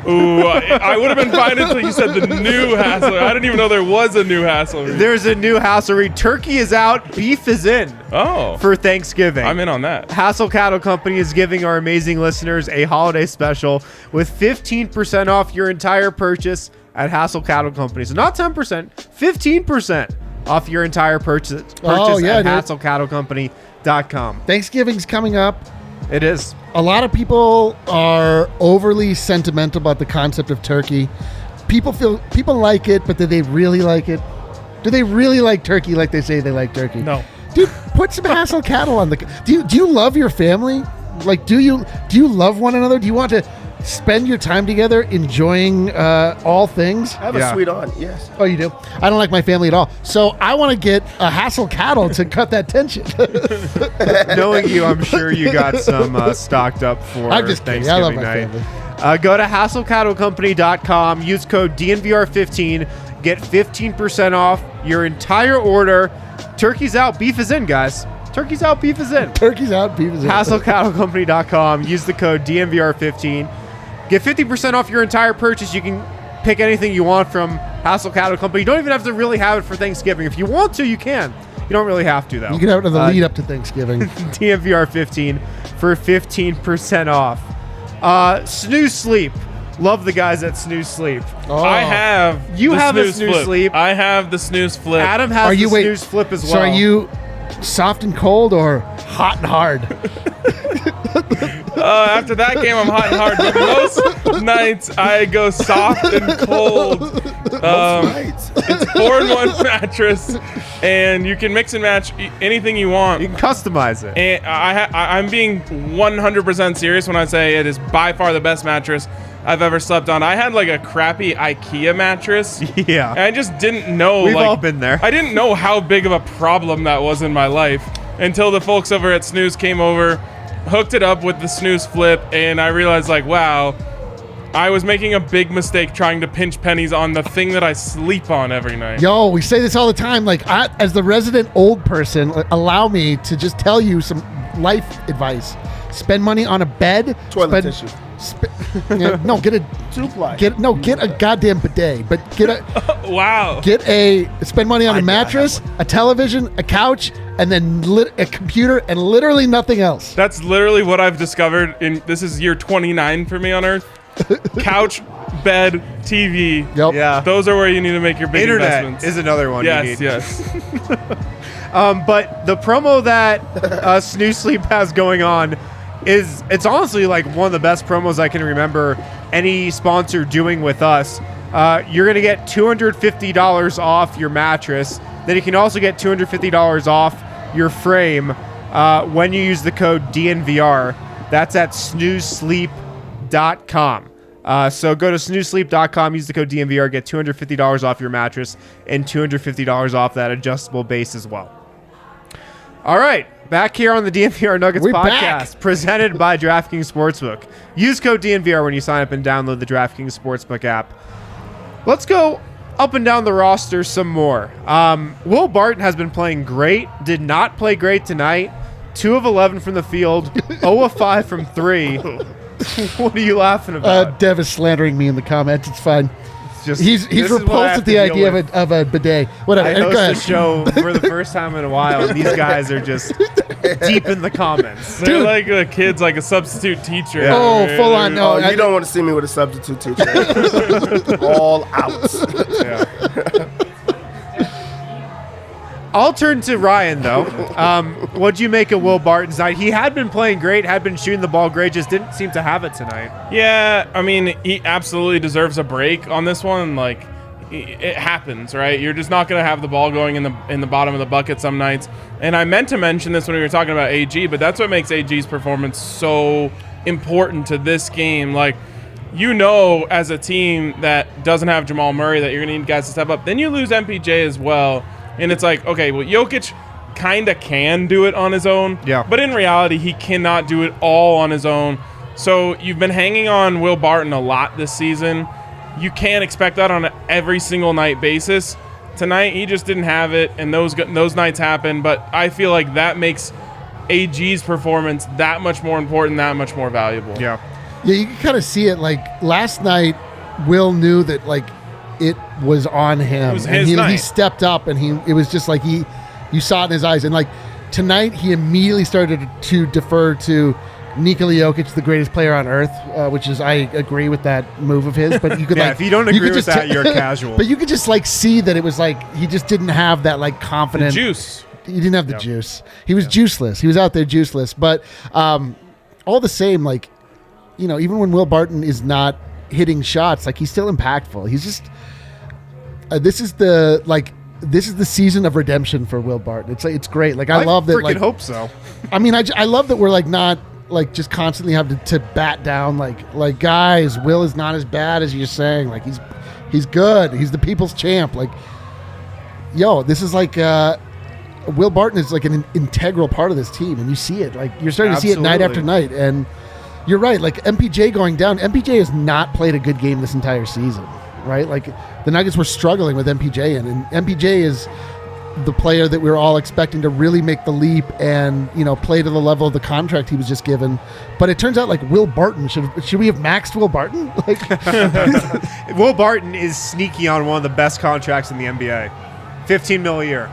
Speaker 3: Ooh, I would have been fine until you said the new Hassel. I didn't even know there was a new Hassel.
Speaker 1: There's a new Hassel read. Turkey is out. Beef is in.
Speaker 3: Oh.
Speaker 1: For Thanksgiving.
Speaker 3: I'm in on that.
Speaker 1: Hassel Cattle Company is giving our amazing listeners a holiday special with 15% off your entire purchase at Hassel Cattle Company. So not 10%, 15% off your entire purchase at HassleCattleCompany.com.
Speaker 4: Thanksgiving's coming up.
Speaker 1: It is.
Speaker 4: A lot of people are overly sentimental about the concept of turkey. People like it, but do they really like it? Do they really like turkey like they say they like turkey?
Speaker 3: No.
Speaker 4: Dude, put some Hassel cattle on the. Do you love your family? Like, do you love one another? Do you want to spend your time together enjoying all things.
Speaker 2: I have a sweet aunt, yes.
Speaker 4: Oh, you do? I don't like my family at all. So I want to get a Hassel cattle to cut that tension.
Speaker 1: Knowing you, I'm sure you got some stocked up for
Speaker 4: I'm just kidding.
Speaker 1: Thanksgiving
Speaker 4: I love my
Speaker 1: night.
Speaker 4: family.
Speaker 1: Go to hasslecattlecompany.com. Use code DNVR15. Get 15% off your entire order. Turkey's out. Beef is in, guys. Turkey's out. Beef is in.
Speaker 4: Turkey's out. Beef is in.
Speaker 1: hasslecattlecompany.com. Use the code DNVR15. Get 50% off your entire purchase. You can pick anything you want from Hassel Cattle Company. You don't even have to really have it for Thanksgiving. If you want to, you can. You don't really have to, though.
Speaker 4: You can have it in the lead up to Thanksgiving.
Speaker 1: DNVR15 for 15% off. Snooze Sleep. Love the guys at Snooze Sleep.
Speaker 4: Oh.
Speaker 3: I have
Speaker 1: You
Speaker 3: the
Speaker 1: have a
Speaker 3: snooze
Speaker 1: Snooze
Speaker 3: flip.
Speaker 1: Sleep.
Speaker 3: I have the snooze flip.
Speaker 1: Adam has
Speaker 4: Are you-
Speaker 1: the
Speaker 4: wait,
Speaker 1: Snooze Flip as well.
Speaker 4: So are you soft and cold or hot and hard?
Speaker 3: After that game, I'm hot and hard. But most nights, I go soft and cold.
Speaker 2: Right.
Speaker 3: It's 4-in-1 mattress, and you can mix and match anything you want.
Speaker 1: You can customize it.
Speaker 3: And I'm being 100% serious when I say it is by far the best mattress I've ever slept on. I had like a crappy IKEA mattress.
Speaker 1: Yeah.
Speaker 3: And I just didn't know.
Speaker 1: We've
Speaker 3: like,
Speaker 1: all been there.
Speaker 3: I didn't know how big of a problem that was in my life until the folks over at Snooze came over, hooked it up with the Snooze Flip, and I realized, like, wow, I was making a big mistake trying to pinch pennies on the thing that I sleep on every night.
Speaker 4: Yo, we say this all the time. Like, as the resident old person, allow me to just tell you some life advice. Spend money on a bed.
Speaker 2: Toilet tissue.
Speaker 4: No, get a
Speaker 2: Two-ply.
Speaker 4: get a goddamn bidet. But
Speaker 3: Wow.
Speaker 4: spend money on a mattress, a television, a couch, and then a computer, and literally nothing else.
Speaker 3: That's literally what I've discovered. This is year 29 for me on Earth. Couch, bed, TV.
Speaker 4: Yep.
Speaker 1: Yeah.
Speaker 3: Those are where you need to make your big
Speaker 1: Internet
Speaker 3: investments.
Speaker 1: is another one you
Speaker 3: Yes,
Speaker 1: need.
Speaker 3: yes.
Speaker 1: But the promo that Snooze Sleep has going on it's honestly like one of the best promos I can remember any sponsor doing with us. You're going to get $250 off your mattress. Then you can also get $250 off your frame when you use the code DNVR. That's at snoozesleep.com. So go to snoozesleep.com, use the code DNVR, get $250 off your mattress and $250 off that adjustable base as well. All right, back here on the DNVR Nuggets
Speaker 4: We're
Speaker 1: podcast,
Speaker 4: back.
Speaker 1: presented by DraftKings Sportsbook. Use code DNVR when you sign up and download the DraftKings Sportsbook app. Let's go up and down the roster some more. Will Barton has been playing great, did not play great tonight. 2 of 11 from the field, 0 of 5 from 3. What are you laughing about?
Speaker 4: Dev is slandering me in the comments. It's fine.
Speaker 1: Just,
Speaker 4: He's
Speaker 1: this is what I
Speaker 4: repulsed
Speaker 1: have
Speaker 4: at
Speaker 1: to
Speaker 4: the
Speaker 1: deal
Speaker 4: idea
Speaker 1: with.
Speaker 4: of a bidet. Whatever.
Speaker 1: I
Speaker 4: Go
Speaker 1: host
Speaker 4: ahead.
Speaker 1: the show for the first time in a while, and these guys are just deep in the comments.
Speaker 3: They're like the kids, like a substitute teacher.
Speaker 1: Yeah.
Speaker 4: Oh, full on. No,
Speaker 2: Oh, you don't want to see me with a substitute teacher. All out.
Speaker 1: Yeah. I'll turn to Ryan, though. What'd you make of Will Barton's night? He had been playing great, had been shooting the ball great, just didn't seem to have it tonight.
Speaker 3: Yeah, I mean, he absolutely deserves a break on this one. Like, it happens, right? You're just not going to have the ball going in the bottom of the bucket some nights. And I meant to mention this when we were talking about AG, but that's what makes AG's performance so important to this game. Like, you know, as a team that doesn't have Jamal Murray, that you're going to need guys to step up. Then you lose MPJ as well. And it's like, okay, well, Jokic kind of can do it on his own.
Speaker 1: Yeah.
Speaker 3: But in reality, he cannot do it all on his own. So you've been hanging on Will Barton a lot this season. You can't expect that on an every single night basis. Tonight, he just didn't have it, and those nights happen. But I feel like that makes AG's performance that much more important, that much more valuable.
Speaker 1: Yeah.
Speaker 4: Yeah, you can kind of see it. Like last night, Will knew that like it was on him.
Speaker 3: It was
Speaker 4: and
Speaker 3: his
Speaker 4: he
Speaker 3: night.
Speaker 4: stepped up, and it was just like you saw it in his eyes. And like tonight, he immediately started to defer to Nikola Jokic, the greatest player on earth, which is I agree with that move of his. But you could
Speaker 1: Yeah,
Speaker 4: like
Speaker 1: if you don't agree
Speaker 4: could
Speaker 1: with
Speaker 4: just
Speaker 1: that, you're casual.
Speaker 4: But you could just like see that it was like he just didn't have that like confident
Speaker 3: Juice.
Speaker 4: He didn't have the juice. He was juiceless. He was out there juiceless. But all the same, like, you know, even when Will Barton is not hitting shots, like he's still impactful. He's just this is the season of redemption for Will Barton. It's great. Like I love that.
Speaker 1: Freaking
Speaker 4: Like
Speaker 1: hope so.
Speaker 4: I mean, I love that we're like not like just constantly have to bat down like guys, Will is not as bad as you're saying. Like he's good. He's the people's champ. Like, yo, this is like Will Barton is like an integral part of this team, and you see it. Like you're starting to see it night after night. And you're right. Like MPJ going down. MPJ has not played a good game this entire season, right? Like the Nuggets were struggling with MPJ, and MPJ is the player that we were all expecting to really make the leap and, you know, play to the level of the contract he was just given. But it turns out like Will Barton, should we have maxed Will Barton? Like
Speaker 1: Will Barton is sneaky on one of the best contracts in the NBA. $15 million a year.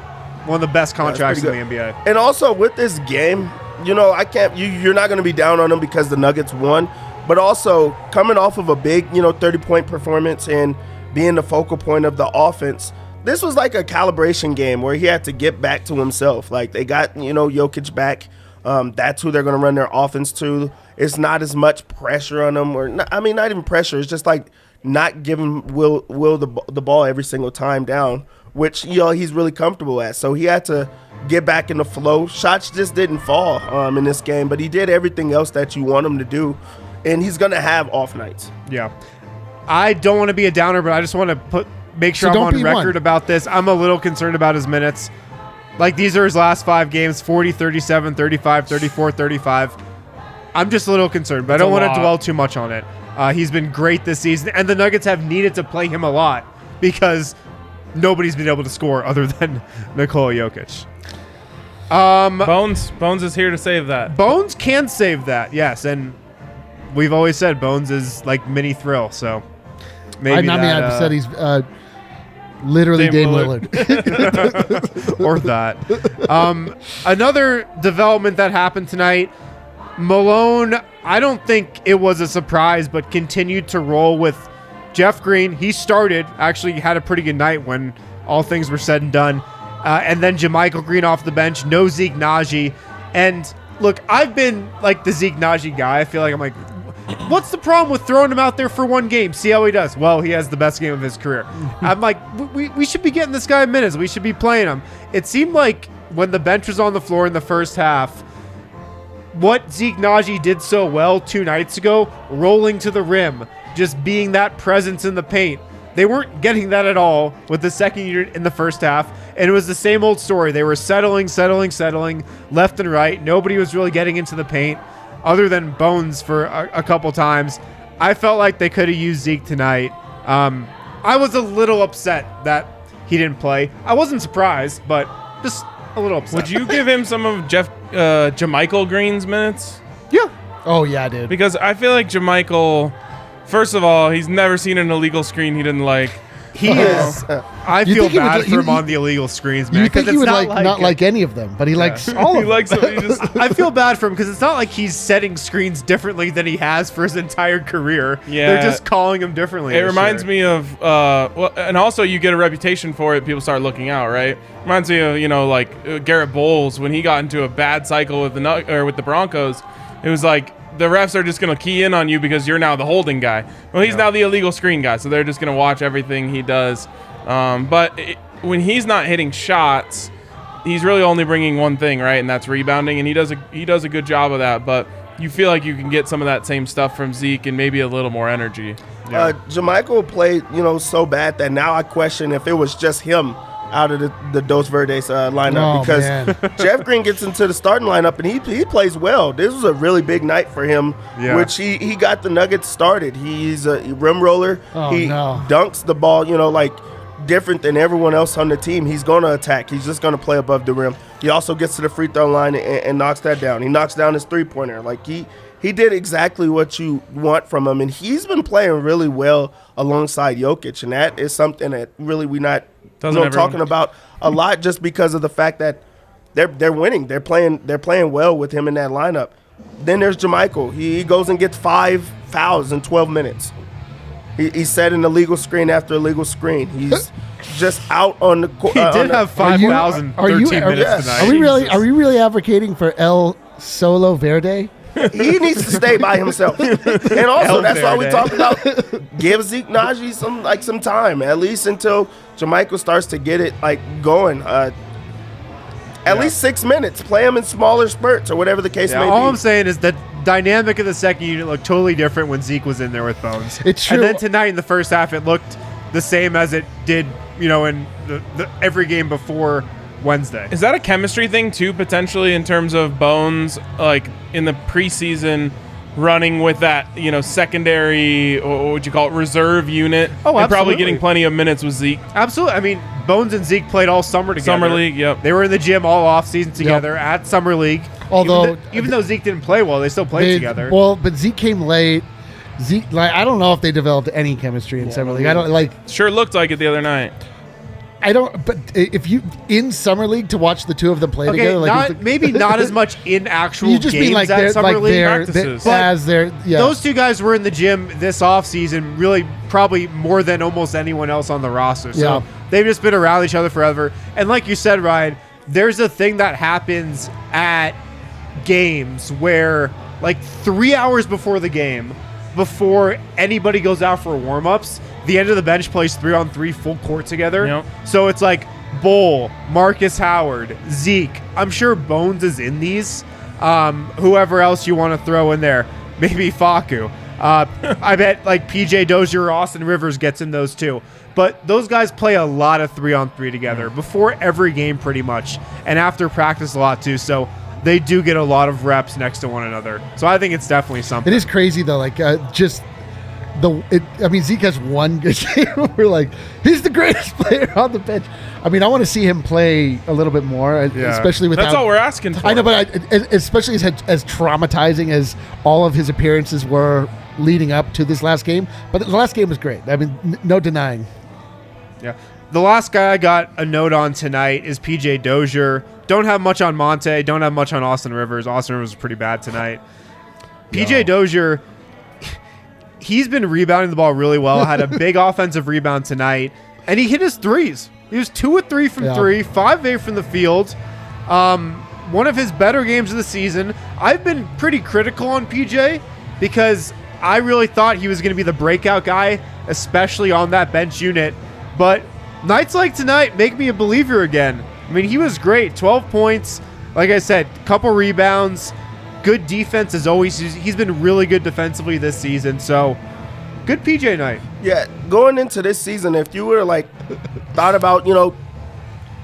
Speaker 1: One of the best contracts in the NBA.
Speaker 2: And also with this game, you know, you're not going to be down on them because the Nuggets won, but also coming off of a big, 30-point performance and being the focal point of the offense, this was like a calibration game where he had to get back to himself. Like they got, Jokic back. That's who they're going to run their offense to. It's not as much pressure on them, not even pressure. It's just like not giving Will the ball every single time down, which he's really comfortable at. So he had to get back in the flow. Shots just didn't fall in this game, but he did everything else that you want him to do, and he's going to have off nights.
Speaker 1: Yeah. I don't want to be a downer, but I just want to make sure I'm on record about this. I'm a little concerned about his minutes. Like, these are his last 5 games, 40, 37, 35, 34, 35. I'm just a little concerned, but I don't want to dwell too much on it. He's been great this season, and the Nuggets have needed to play him a lot because nobody's been able to score other than Nikola Jokic.
Speaker 3: Bones is here to save that.
Speaker 1: Bones can save that, yes, and we've always said Bones is like mini Thrill, so maybe
Speaker 4: I've said he's literally Dame Lillard.
Speaker 1: Or that. Another development that happened tonight, Malone, I don't think it was a surprise, but continued to roll with Jeff Green. He started, actually had a pretty good night when all things were said and done. And then JaMychal Green off the bench, no Zeke Naji. And look, I've been like the Zeke Naji guy. I feel like I'm like, what's the problem with throwing him out there for one game? See how he does. Well, he has the best game of his career. I'm like, we should be getting this guy minutes. We should be playing him. It seemed like when the bench was on the floor in the first half, what Zeke Naji did so well 2 nights ago, rolling to the rim, just being that presence in the paint, they weren't getting that at all with the second unit in the first half. And it was the same old story. They were settling left and right. Nobody was really getting into the paint other than Bones for a couple times. I felt like they could have used Zeke tonight. I was a little upset that he didn't play. I wasn't surprised, but just a little upset.
Speaker 3: Would you give him some of JaMychal Green's minutes?
Speaker 1: Yeah.
Speaker 4: Oh, yeah, dude.
Speaker 3: Because I feel like JaMychal, first of all, he's never seen an illegal screen he didn't like.
Speaker 1: He is. I feel bad for him on the illegal screens, man.
Speaker 4: You think he would not like any of them, but he likes all of them.
Speaker 1: I feel bad for him because it's not like he's setting screens differently than he has for his entire career.
Speaker 3: Yeah.
Speaker 1: They're just calling him differently.
Speaker 3: It reminds me of, and also you get a reputation for it. People start looking out, right? Reminds me of, like Garrett Bowles when he got into a bad cycle with the Broncos. It was like, the refs are just going to key in on you because you're now the holding guy. Well, he's now the illegal screen guy, so they're just going to watch everything he does. But when he's not hitting shots, he's really only bringing one thing, right? And that's rebounding, and he does a good job of that. But you feel like you can get some of that same stuff from Zeke and maybe a little more energy.
Speaker 2: Yeah. JaMychal played, so bad that now I question if it was just him out of the Dos Verdes lineup, because Jeff Green gets into the starting lineup and he plays well. This was a really big night for him, which he got the Nuggets started. He's a rim roller. He dunks the ball, like different than everyone else on the team. He's going to attack. He's just going to play above the rim. He also gets to the free throw line and knocks that down. He knocks down his three-pointer. Like he did exactly what you want from him, and he's been playing really well alongside Jokic, and that is something that really we're not talking about a lot, just because of the fact that they're winning. They're playing well with him in that lineup. Then there's JaMychal. He goes and gets 5 fouls in 12 minutes. He set an illegal screen after illegal screen. He's just out on the court.
Speaker 1: He did have 5 fouls in 13 minutes tonight.
Speaker 4: Are we really advocating for El Solo Verde?
Speaker 2: He needs to stay by himself. And also, that's why we talk about give Zeke Naji some time, at least until JaMychal starts to get it going. At least 6 minutes. Play him in smaller spurts or whatever the case may be.
Speaker 1: All I'm saying is that dynamic of the second unit looked totally different when Zeke was in there with Bones.
Speaker 4: It's true.
Speaker 1: And then tonight in the first half, it looked the same as it did, in every game before Wednesday.
Speaker 3: Is that a chemistry thing too, potentially, in terms of Bones, like in the preseason, running with that, secondary, or what would you call it, reserve unit?
Speaker 1: Oh,
Speaker 3: and probably
Speaker 1: absolutely.
Speaker 3: getting plenty of minutes with Zeke.
Speaker 1: Absolutely. I mean, Bones and Zeke played all summer together.
Speaker 3: Summer League, yep.
Speaker 1: They were in the gym all offseason together at Summer League.
Speaker 4: Although
Speaker 1: even though Zeke didn't play well, they still played together.
Speaker 4: Well, but Zeke came late. Zeke, I don't know if they developed any chemistry in Summer League. I don't
Speaker 3: Sure looked like it the other night.
Speaker 4: But if you in Summer League to watch the two of them play together,
Speaker 1: maybe not as much in actual
Speaker 4: you just
Speaker 1: games
Speaker 4: mean like
Speaker 1: at Summer League.
Speaker 3: practices.
Speaker 1: Those two guys were in the gym this offseason, really probably more than almost anyone else on the roster. So they've just been around each other forever. And like you said, Ryan, there's a thing that happens at games where 3 hours before the game, before anybody goes out for warm-ups, the end of the bench plays 3-on-3 full court together.
Speaker 3: Yep.
Speaker 1: So it's like Bull, Marcus Howard, Zeke. I'm sure Bones is in these. Whoever else you want to throw in there. Maybe Facu. I bet PJ Dozier or Austin Rivers gets in those too. But those guys play a lot of 3-on-3 together before every game pretty much. And after practice a lot too. So they do get a lot of reps next to one another. So I think it's definitely something.
Speaker 4: It is crazy though, Zeke has one good game. We're he's the greatest player on the bench. I want to see him play a little bit more, especially without.
Speaker 3: That's all we're asking for.
Speaker 4: I know, but especially as traumatizing as all of his appearances were leading up to this last game. But the last game was great. No denying.
Speaker 1: Yeah. The last guy I got a note on tonight is PJ Dozier. Don't have much on Monte. Don't have much on Austin Rivers. Austin Rivers was pretty bad tonight. PJ Dozier, he's been rebounding the ball really well. Had a big offensive rebound tonight. And he hit his threes. He was 2 of 3 from 3, 5 of 8 from the field. One of his better games of the season. I've been pretty critical on PJ because I really thought he was going to be the breakout guy, especially on that bench unit. But nights like tonight make me a believer again. He was great. 12 points. Like I said, couple rebounds. Good defense as always. He's been really good defensively this season. So, good PJ night.
Speaker 2: Yeah, going into this season, if you were thought about,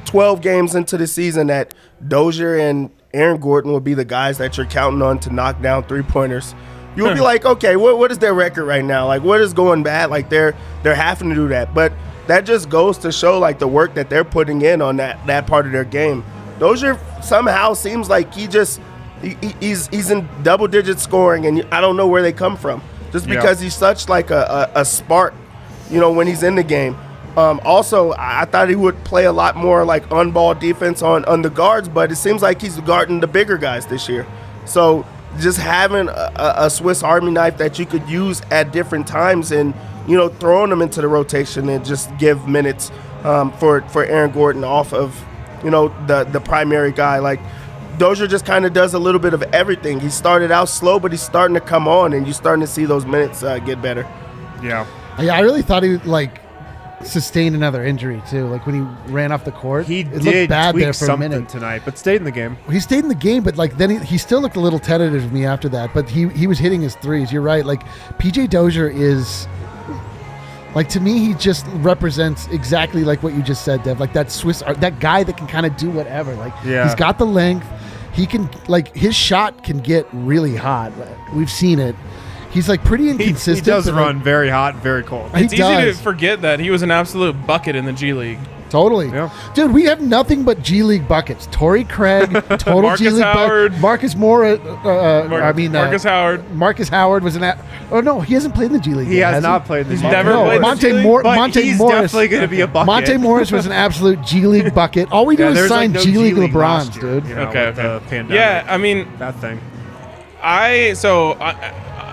Speaker 2: 12 games into the season that Dozier and Aaron Gordon would be the guys that you're counting on to knock down three-pointers, you would be okay, what is their record right now? What is going bad? They're having to do that. But that just goes to show the work that they're putting in on that part of their game. Dozier somehow seems like he's in double-digit scoring, and I don't know where they come from. Just because he's such a spark, when he's in the game. Also, I thought he would play a lot more on-ball defense on the guards, but it seems like he's guarding the bigger guys this year. So just having a Swiss Army knife that you could use at different times and, throwing them into the rotation and just give minutes for Aaron Gordon off of, the primary guy. Dozier just kind of does a little bit of everything. He started out slow, but he's starting to come on, and you're starting to see those minutes get better.
Speaker 1: Yeah.
Speaker 4: I really thought he would sustain another injury too. When he ran off the court,
Speaker 1: he
Speaker 4: looked
Speaker 1: did
Speaker 4: bad
Speaker 1: tweak
Speaker 4: there for a
Speaker 1: something
Speaker 4: minute
Speaker 1: tonight, but stayed in the game.
Speaker 4: He stayed in the game, but then he still looked a little tentative to me after that. But he was hitting his threes. You're right. PJ Dozier is. To me, he just represents exactly what you just said, Dev. That guy that can kind of do whatever. He's got the length. He can his shot can get really hot. We've seen it. He's pretty inconsistent.
Speaker 1: He does run very hot, very cold.
Speaker 3: It's easy to forget that he was an absolute bucket in the G League.
Speaker 4: Totally.
Speaker 1: Yeah.
Speaker 4: Dude, we have nothing but G League buckets. Torrey Craig, total
Speaker 3: Marcus
Speaker 4: G League
Speaker 3: Howard.
Speaker 4: Marcus Moore.
Speaker 3: Marcus Howard.
Speaker 4: Marcus Howard was oh, no, he hasn't played in the G League.
Speaker 1: He has not played in the
Speaker 3: He's
Speaker 1: G League.
Speaker 3: never played in the G League?
Speaker 1: But he's
Speaker 4: Morris,
Speaker 1: definitely going to be a bucket.
Speaker 4: Monte Morris was an absolute G League bucket. All we do is sign
Speaker 1: no
Speaker 4: G League LeBrons,
Speaker 1: last year,
Speaker 4: dude.
Speaker 3: Okay.
Speaker 1: The pandemic,
Speaker 3: Yeah,
Speaker 1: that thing.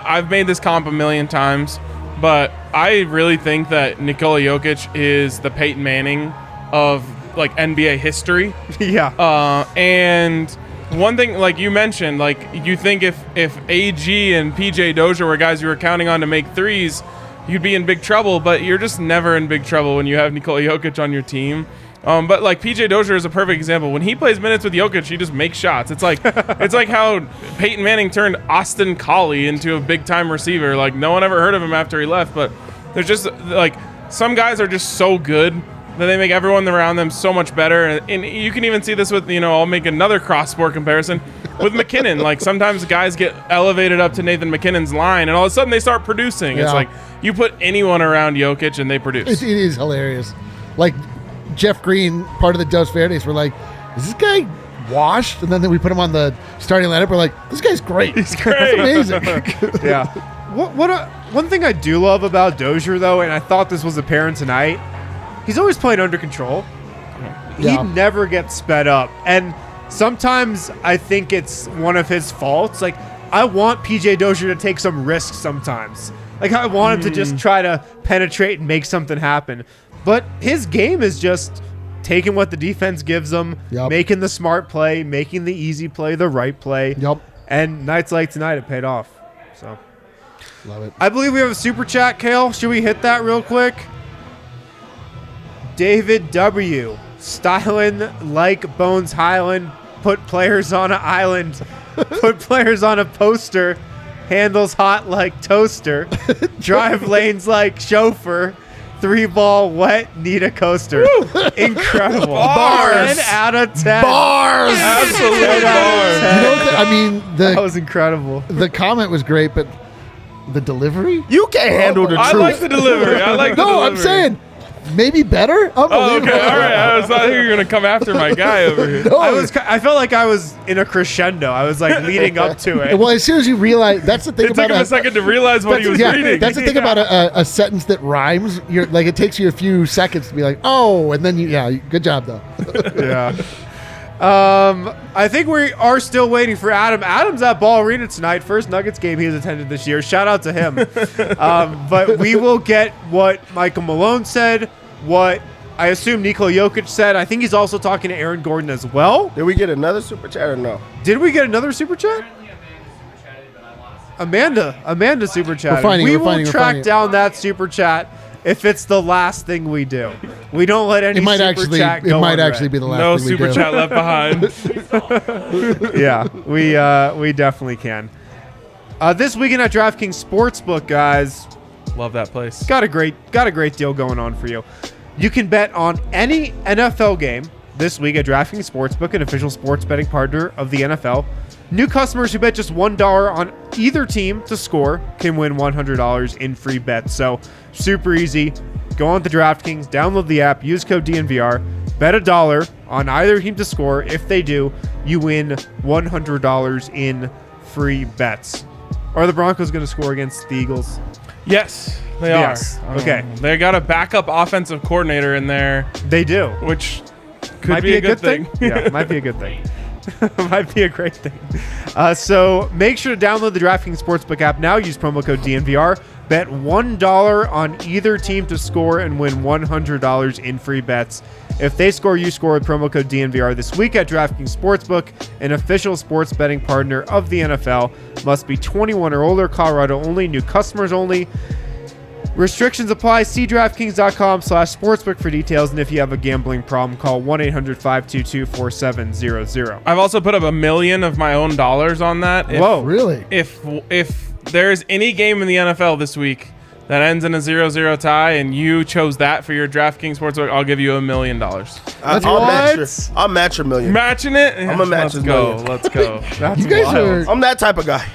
Speaker 3: I've made this comp a million times, but I really think that Nikola Jokic is the Peyton Manning of NBA history.
Speaker 1: Yeah.
Speaker 3: And one thing, you mentioned, you think if AG and PJ Dozier were guys you were counting on to make threes, you'd be in big trouble, but you're just never in big trouble when you have Nikola Jokic on your team. But like PJ Dozier is a perfect example. When he plays minutes with Jokic, he just makes shots. It's like how Peyton Manning turned Austin Collie into a big time receiver. Like no one ever heard of him after he left, but there's just like some guys are just so good that they make everyone around them so much better. And you can even see this with, I'll make another cross-sport comparison with McKinnon. Like, sometimes guys get elevated up to Nathan McKinnon's line, and all of a sudden they start producing.
Speaker 4: Yeah.
Speaker 3: It's like, you put anyone around Jokic, and they produce.
Speaker 4: It is hilarious. Like, Jeff Green, part of the Dos Verdes, were like, is this guy washed? And then we put him on the starting lineup. We're like, this guy's great.
Speaker 3: He's great.
Speaker 4: That's amazing.
Speaker 1: Yeah. One thing I do love about Dozier, though, and I thought this was apparent tonight, he's always playing under control.
Speaker 4: Yeah.
Speaker 1: He never gets sped up. And sometimes I think it's one of his faults. Like, I want PJ Dozier to take some risks sometimes. Like, I want him to just try to penetrate and make something happen. But his game is just taking what the defense gives him, making the smart play, making the easy play, the right play.
Speaker 4: Yep.
Speaker 1: And nights like tonight, it paid off. So,
Speaker 4: Love it.
Speaker 1: I believe we have a super chat, Kale. Should we hit that real quick? David W. Styling like Bones Highland. Put players on an island. Put players on a poster. Handles hot like toaster. Drive lanes like chauffeur. 3-ball wet, need a coaster. Incredible.
Speaker 3: Bars.
Speaker 1: 10 out of 10.
Speaker 4: Bars.
Speaker 3: Absolute bars.
Speaker 4: You know what
Speaker 1: That was incredible.
Speaker 4: the comment was great, but the delivery?
Speaker 2: You can't handle the
Speaker 3: I
Speaker 2: truth.
Speaker 3: like the delivery.
Speaker 4: No, I'm saying maybe better.
Speaker 3: Oh,
Speaker 4: Unbelievable.
Speaker 3: okay. All right. I thought you were going to come after my guy over here.
Speaker 4: No,
Speaker 1: I felt like I was in a crescendo. I was like leading up to it.
Speaker 4: well, as soon as you realize, that's the thing
Speaker 3: It
Speaker 4: about
Speaker 3: took him a second to realize what he was reading.
Speaker 4: That's the thing about a sentence that rhymes. You're like, it takes you a few seconds to be like, oh, and then good job though.
Speaker 1: Yeah. I think we are still waiting for Adam. Adam's at Ball Arena tonight. First Nuggets game he has attended this year. Shout out to him. But we will get what Michael Malone said, what I assume Nikola Jokic said. I think he's also talking to Aaron Gordon as well.
Speaker 2: Did we get another super chat or no?
Speaker 1: Did we get another super chat? Amanda super chat. We will track down that super chat if it's the last thing we do. We don't let any super chat go
Speaker 4: It might
Speaker 1: unread.
Speaker 4: actually be the last
Speaker 3: No
Speaker 4: thing we
Speaker 3: super
Speaker 4: do.
Speaker 3: chat left behind.
Speaker 1: Yeah, we definitely can. This weekend at DraftKings Sportsbook, guys,
Speaker 3: Love that place.
Speaker 1: got a great deal going on for you. You can bet on any NFL game this week at DraftKings Sportsbook, an official sports betting partner of the NFL. New customers who bet just $1 on either team to score can win $100 in free bets. So super easy. Go on to DraftKings, download the app, use code DNVR, bet $1 on either team to score. If they do, you win $100 in free bets. Are the Broncos going to score against the Eagles?
Speaker 3: Yes, they
Speaker 1: Yes.
Speaker 3: are.
Speaker 1: Okay.
Speaker 3: They got a backup offensive coordinator in there,
Speaker 1: They do.
Speaker 3: which could
Speaker 1: Might
Speaker 3: be a good thing.
Speaker 1: Yeah, might be a good thing. Might be a great thing. So make sure to download the DraftKings Sportsbook app now. Use promo code DNVR. Bet $1 on either team to score and win $100 in free bets. If they score, you score with promo code DNVR this week at DraftKings Sportsbook, an official sports betting partner of the NFL. Must be 21 or older, Colorado only, new customers only. Restrictions apply. See DraftKings.com/sportsbook for details. And if you have a gambling problem, call 1-800-522-4700.
Speaker 3: I've also put up $1 million of my own dollars on that.
Speaker 1: Whoa.
Speaker 4: Really?
Speaker 3: If there is any game in the NFL this week that ends in a 0-0 tie and you chose that for your DraftKings Sportsbook, I'll give you $1 million.
Speaker 2: I'll match your million.
Speaker 3: Matching it?
Speaker 2: I'm a match
Speaker 3: Let's
Speaker 2: his
Speaker 3: go.
Speaker 2: million.
Speaker 3: Let's go.
Speaker 1: That's
Speaker 4: You guys
Speaker 1: wild.
Speaker 4: are
Speaker 2: I'm that type of guy.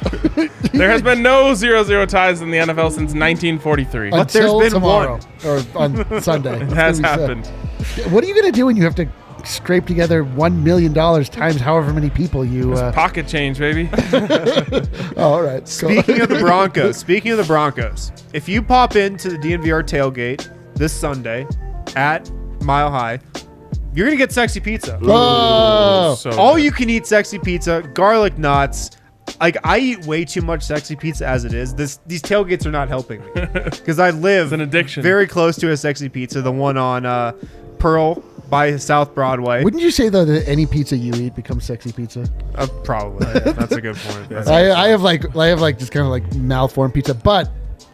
Speaker 3: There has been no 0-0 ties in the NFL since 1943.
Speaker 1: But there's
Speaker 4: until
Speaker 1: been
Speaker 4: tomorrow or on Sunday.
Speaker 3: It has happened.
Speaker 4: What are you going to do when you have to scrape together $1 million times however many people you?
Speaker 3: Pocket change, baby.
Speaker 4: All right.
Speaker 1: Speaking of the Broncos, if you pop into the DNVR Tailgate this Sunday at Mile High, you're going to get sexy pizza.
Speaker 4: Oh,
Speaker 3: So
Speaker 1: All
Speaker 3: good.
Speaker 1: you can eat sexy pizza, garlic knots. Like, I eat way too much sexy pizza as it is. These tailgates are not helping me because I live
Speaker 3: It's an addiction.
Speaker 1: very close to a sexy pizza, the one on Pearl by South Broadway.
Speaker 4: wouldn't you say though that any pizza you eat becomes sexy pizza?
Speaker 1: Probably. That's a good point.
Speaker 4: I have just kind of like malformed pizza, but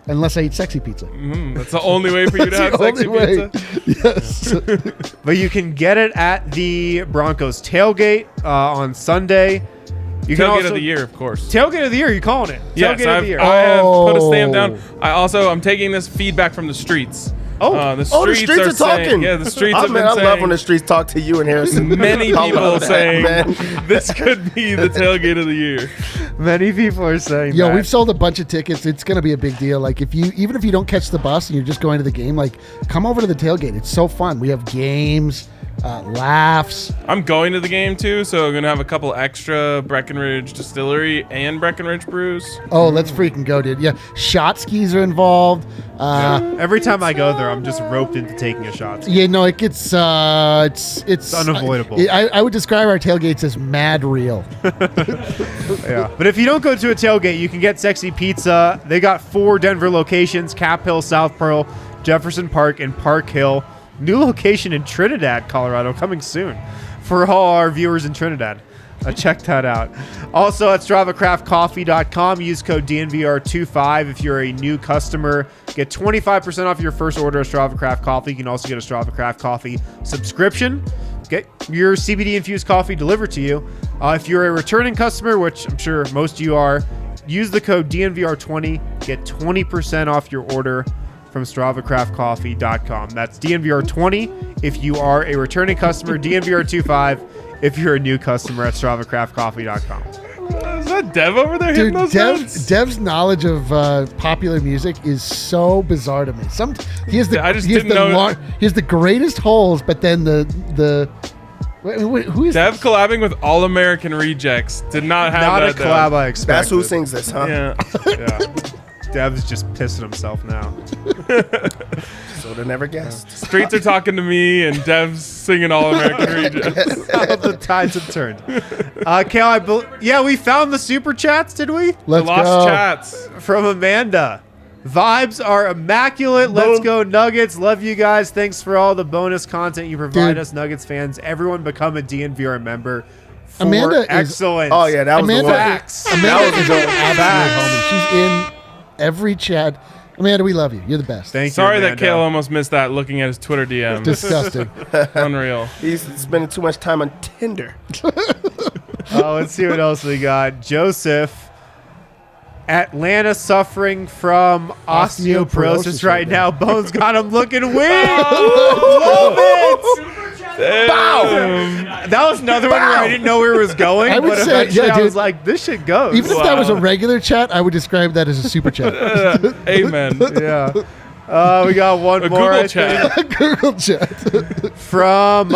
Speaker 4: unless I eat sexy pizza.
Speaker 3: That's the only way for you to have sexy pizza.
Speaker 4: Yes.
Speaker 1: But you can get it at the Broncos tailgate on Sunday. You can
Speaker 3: Tailgate
Speaker 1: also,
Speaker 3: of the year, of course.
Speaker 1: Tailgate of the year, you calling it?
Speaker 3: Yes,
Speaker 1: Tailgate of the year.
Speaker 3: I have put a stamp down. I'm taking this feedback from the streets.
Speaker 1: Oh.
Speaker 2: The streets are talking.
Speaker 3: Saying, yeah, the streets have been
Speaker 2: I
Speaker 3: saying.
Speaker 2: love when the streets talk to you and Harrison.
Speaker 3: Many people saying
Speaker 2: man.
Speaker 3: this could be the tailgate of the year.
Speaker 1: Many people are saying
Speaker 4: Yo,
Speaker 1: that.
Speaker 4: we've sold a bunch of tickets. It's going to be a big deal. Like, even if you don't catch the bus and you're just going to the game, like, come over to the tailgate. It's so fun. We have games, laughs.
Speaker 3: I'm going to the game too, so I'm gonna have a couple extra Breckenridge Distillery and Breckenridge brews.
Speaker 4: Oh, let's freaking go, dude. Yeah, shot skis are involved.
Speaker 1: Every time I go there, I'm just roped into taking a shot.
Speaker 4: Yeah, no, it gets it's
Speaker 1: unavoidable.
Speaker 4: I would describe our tailgates as mad real.
Speaker 1: Yeah. But if you don't go to a tailgate, you can get sexy pizza. They got 4 Denver locations: Cap Hill, South Pearl, Jefferson Park, and Park Hill. New location in Trinidad, Colorado, coming soon for all our viewers in Trinidad. Check that out. Also at StravaCraftCoffee.com, use code DNVR25 if you're a new customer. Get 25% off your first order of Strava Craft Coffee. You can also get a Strava Craft Coffee subscription. Get your CBD-infused coffee delivered to you. If you're a returning customer, which I'm sure most of you are, use the code DNVR20. Get 20% off your order from StravaCraftCoffee.com. That's DNVR20 if you are a returning customer, DNVR25 if you're a new customer at StravaCraftCoffee.com.
Speaker 3: Is that Dev over there hitting those notes?
Speaker 4: Dev's knowledge of popular music is so bizarre to me. He has the greatest holes, but then the who is
Speaker 3: Dev collabing with All American Rejects did not have
Speaker 1: Not
Speaker 3: that.
Speaker 1: a collab I expected.
Speaker 2: That's who sings this, huh?
Speaker 3: Yeah.
Speaker 1: Yeah. Dev's just pissing himself now.
Speaker 2: So they never guessed.
Speaker 3: Streets are talking to me, and Dev's singing All American Rejects.
Speaker 1: How the tides have turned. Kale, we found the super chats, did we?
Speaker 4: Let's
Speaker 3: Lost
Speaker 4: go.
Speaker 3: chats.
Speaker 1: From Amanda. Vibes are immaculate. Let's go Nuggets. Love you guys. Thanks for all the bonus content you provide
Speaker 4: Dude.
Speaker 1: us, Nuggets fans. Everyone become a DNVR member. For
Speaker 4: Amanda is-
Speaker 1: excellence.
Speaker 2: Oh, yeah, that was
Speaker 4: Amanda,
Speaker 2: the one.
Speaker 1: Facts.
Speaker 4: Amanda is an absolute
Speaker 1: Facts.
Speaker 4: homie. She's in every chat. Amanda, we love you. You're the best.
Speaker 1: Thank you,
Speaker 3: Sorry that
Speaker 1: Amanda.
Speaker 3: Kale almost missed that looking at his Twitter DM.
Speaker 4: Disgusting.
Speaker 3: Unreal.
Speaker 2: He's spending too much time on Tinder.
Speaker 1: Let's see what else we got. Joseph. Atlanta suffering from osteoporosis right now. Bones got him looking weird. Love it. That was another one where I didn't know where it was going,
Speaker 4: I would
Speaker 1: but
Speaker 4: say,
Speaker 1: eventually
Speaker 4: yeah,
Speaker 1: I
Speaker 4: dude.
Speaker 1: was like, this shit goes.
Speaker 4: Even if that was a regular chat, I would describe that as a super chat.
Speaker 3: Amen.
Speaker 1: Yeah. We got one
Speaker 3: A
Speaker 1: more.
Speaker 3: Google
Speaker 1: I
Speaker 3: chat.
Speaker 1: think,
Speaker 4: Google chat.
Speaker 1: from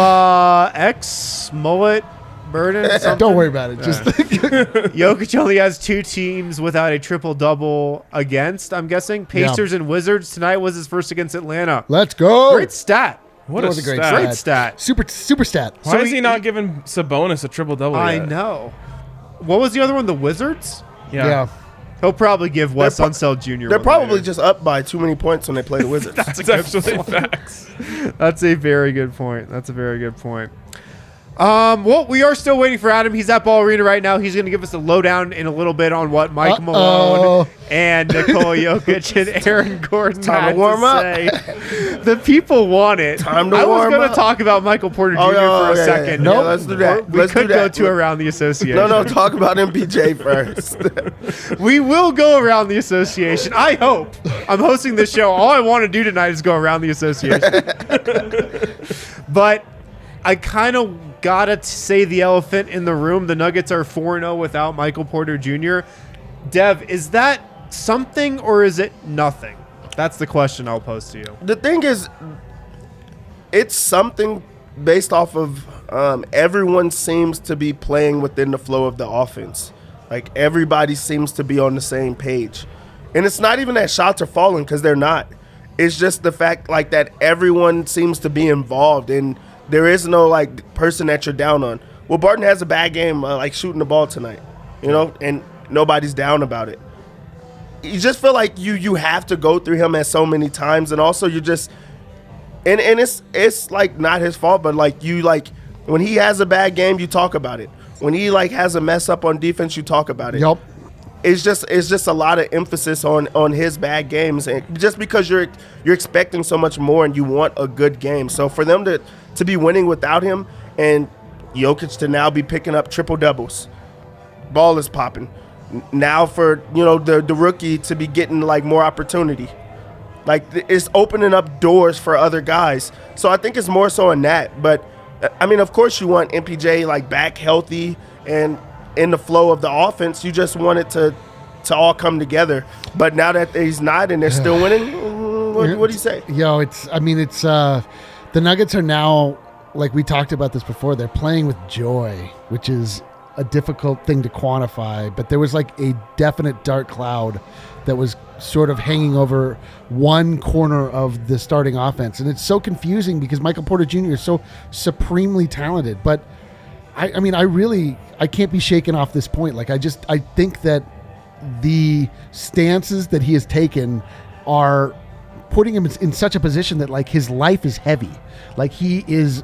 Speaker 1: X Mullet Burden. something.
Speaker 4: Don't worry about it. Just
Speaker 1: Jokic only has 2 teams without a triple-double against, I'm guessing. Pacers and Wizards. Tonight was his first against Atlanta.
Speaker 4: let's go.
Speaker 1: Great stat.
Speaker 3: What
Speaker 4: That
Speaker 3: a
Speaker 4: was a great
Speaker 3: stat.
Speaker 1: Great stat.
Speaker 4: Super stat.
Speaker 3: Why
Speaker 1: So
Speaker 3: is he not giving Sabonis a triple-double
Speaker 1: I
Speaker 3: yet?
Speaker 1: know. What was the other one? The Wizards?
Speaker 4: Yeah.
Speaker 1: He'll probably give Wes
Speaker 2: They're pro-
Speaker 1: Unseld Jr.
Speaker 2: They're
Speaker 1: one
Speaker 2: probably
Speaker 1: later.
Speaker 2: just up by too many points when they play the Wizards.
Speaker 3: That's actually facts.
Speaker 1: That's a very good point. That's a very good point. Well, we are still waiting for Adam. He's at Ball Arena right now. He's going to give us a lowdown in a little bit on what Mike Malone and Nikola Jokic and Aaron Gordon
Speaker 2: Time
Speaker 1: had
Speaker 2: to warm up.
Speaker 1: say. The people want it.
Speaker 2: Time to
Speaker 1: I was
Speaker 2: warm
Speaker 1: going
Speaker 2: up.
Speaker 1: to talk about Michael Porter Jr.
Speaker 2: Oh, no,
Speaker 1: for a
Speaker 2: yeah,
Speaker 1: second.
Speaker 2: yeah. Yeah, let's do that.
Speaker 1: We
Speaker 2: Let's
Speaker 1: could
Speaker 2: do
Speaker 1: go
Speaker 2: that.
Speaker 1: to around the association.
Speaker 2: No, talk about MPJ first.
Speaker 1: We will go around the association. I hope. I'm hosting this show. All I want to do tonight is go around the association. But I kind of got to say the elephant in the room. The Nuggets are 4-0 without Michael Porter Jr. Dev, is that something or is it nothing? That's the question I'll pose to you.
Speaker 2: The thing is, it's something based off of everyone seems to be playing within the flow of the offense. Like, everybody seems to be on the same page. And it's not even that shots are falling, because they're not. It's just the fact, like, that everyone seems to be involved, and there is no, like, person that you're down on. Well, Barton has a bad game, like, shooting the ball tonight, you know, and nobody's down about it. You just feel like you have to go through him at so many times, and also you just and it's like not his fault, but like you, like, when he has a bad game, you talk about it. When he, like, has a mess up on defense, you talk about it.
Speaker 4: Yup.
Speaker 2: it's just a lot of emphasis on his bad games, and just because you're expecting so much more and you want a good game. So for them to be winning without him, and Jokic to now be picking up triple doubles, ball is popping. Now for the rookie to be getting like more opportunity, like it's opening up doors for other guys. So I think it's more so in that. But I mean, of course, you want MPJ like back healthy and in the flow of the offense. You just want it to all come together. But now that he's not and they're still winning, what do you say?
Speaker 4: Yo, it's the Nuggets are now, like we talked about this before, they're playing with joy, which is a difficult thing to quantify. But there was like a definite dark cloud that was sort of hanging over one corner of the starting offense. And it's so confusing because Michael Porter Jr. is so supremely talented. But I can't be shaken off this point. Like, I think that the stances that he has taken are putting him in such a position that like his life is heavy. Like he is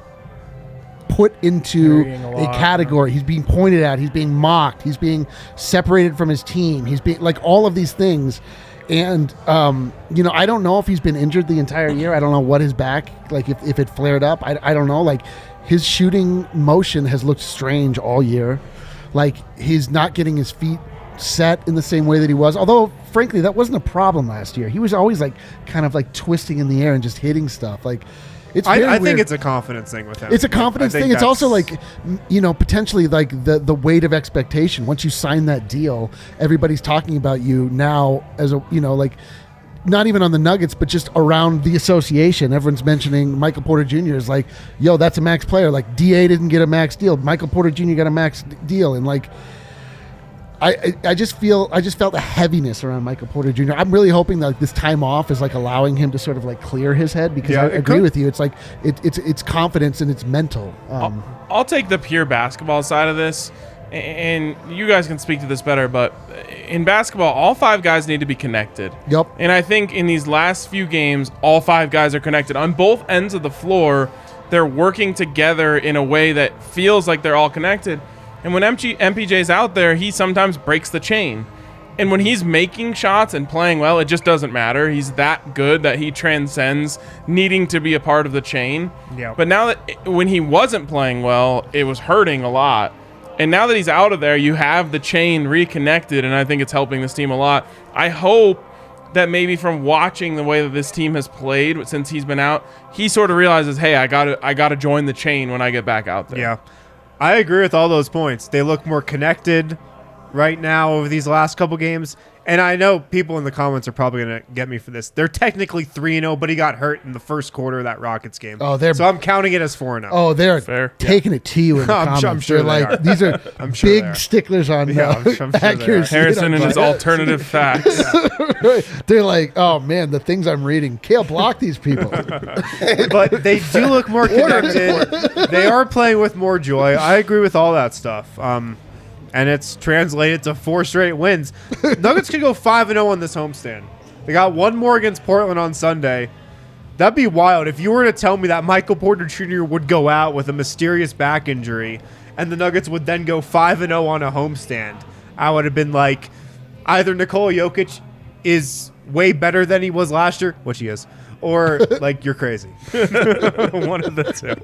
Speaker 4: put into a category. He's being pointed at. He's being mocked. He's being separated from his team. He's being like all of these things. And, I don't know if he's been injured the entire year. I don't know what his back, like if it flared up. I don't know. Like his shooting motion has looked strange all year. Like he's not getting his feet set in the same way that he was. Although, frankly, that wasn't a problem last year. He was always like kind of like twisting in the air and just hitting stuff. Like it's very
Speaker 1: I
Speaker 4: weird.
Speaker 1: think it's a confidence thing with him.
Speaker 4: It's a confidence thing. It's also like, potentially like the weight of expectation. Once you sign that deal, everybody's talking about you now as a, like not even on the Nuggets, but just around the association. Everyone's mentioning Michael Porter Jr. is like, yo, that's a max player. Like DA didn't get a max deal. Michael Porter Jr. got a max deal. And like, I just felt the heaviness around Michael Porter Jr. I'm really hoping that like, this time off is like allowing him to sort of like clear his head, because I agree with you. It's like it's confidence and it's mental.
Speaker 3: I'll take the pure basketball side of this, and you guys can speak to this better, but in basketball, all five guys need to be connected.
Speaker 4: Yep.
Speaker 3: And I think in these last few games, all five guys are connected. On both ends of the floor, they're working together in a way that feels like they're all connected. And when MPJ's out there, he sometimes breaks the chain. And when he's making shots and playing well, it just doesn't matter. He's that good that he transcends needing to be a part of the chain.
Speaker 1: Yeah.
Speaker 3: But now that when he wasn't playing well, it was hurting a lot. And now that he's out of there, you have the chain reconnected, and I think it's helping this team a lot. I hope that maybe from watching the way that this team has played since he's been out, he sort of realizes, hey, I gotta join the chain when I get back out there.
Speaker 1: Yeah. I agree with all those points. They look more connected right now over these last couple games. And I know people in the comments are probably going to get me for this. They're technically 3-0, but he got hurt in the first quarter of that Rockets game. So I'm counting it as 4-0.
Speaker 4: Oh, they're taking it to you in the comments.
Speaker 1: I'm sure
Speaker 4: they're like, these are big sticklers on accuracy.
Speaker 3: Harrison and his alternative facts.
Speaker 4: They're like, oh, man, the things I'm reading. Kale, block these people.
Speaker 1: But they do look more connected. They are playing with more joy. I agree with all that stuff. And it's translated to 4 straight wins. Nuggets could go 5-0 on this homestand. They got one more against Portland on Sunday. That'd be wild. If you were to tell me that Michael Porter Jr. would go out with a mysterious back injury and the Nuggets would then go 5-0 on a homestand, I would have been like, either Nikola Jokic is way better than he was last year, which he is, or like you're crazy. One of the two.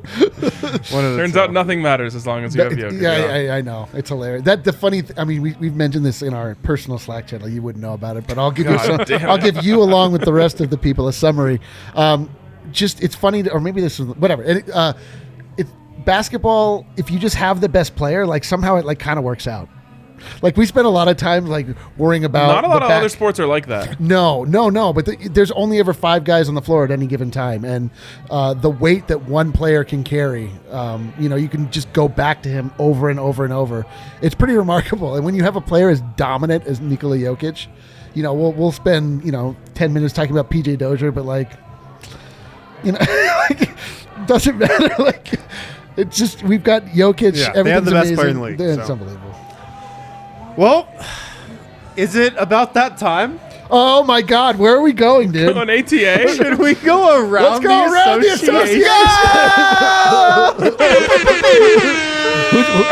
Speaker 3: Turns out nothing matters as long as you have Jokic.
Speaker 4: Yeah, I know. It's hilarious. The funny I mean, we've mentioned this in our personal Slack channel. You wouldn't know about it, but I'll give I'll give you along with the rest of the people a summary. It's funny, or maybe this is whatever. It's basketball. If you just have the best player, like somehow it like kind of works out. Like we spend a lot of time like worrying about.
Speaker 3: Not a lot of other sports are like that.
Speaker 4: No. But there's only ever 5 guys on the floor at any given time, and the weight that one player can carry, you can just go back to him over and over and over. It's pretty remarkable. And when you have a player as dominant as Nikola Jokic, we'll spend 10 minutes talking about PJ Dozier, but like, like, doesn't matter. Like, it's just we've got Jokic.
Speaker 1: Yeah, they have the best player in the league.
Speaker 4: It's unbelievable.
Speaker 1: Well, is it about that time?
Speaker 4: Oh my God, where are we going, dude?
Speaker 3: On ATA?
Speaker 1: Should we go around
Speaker 4: Let's go around the association.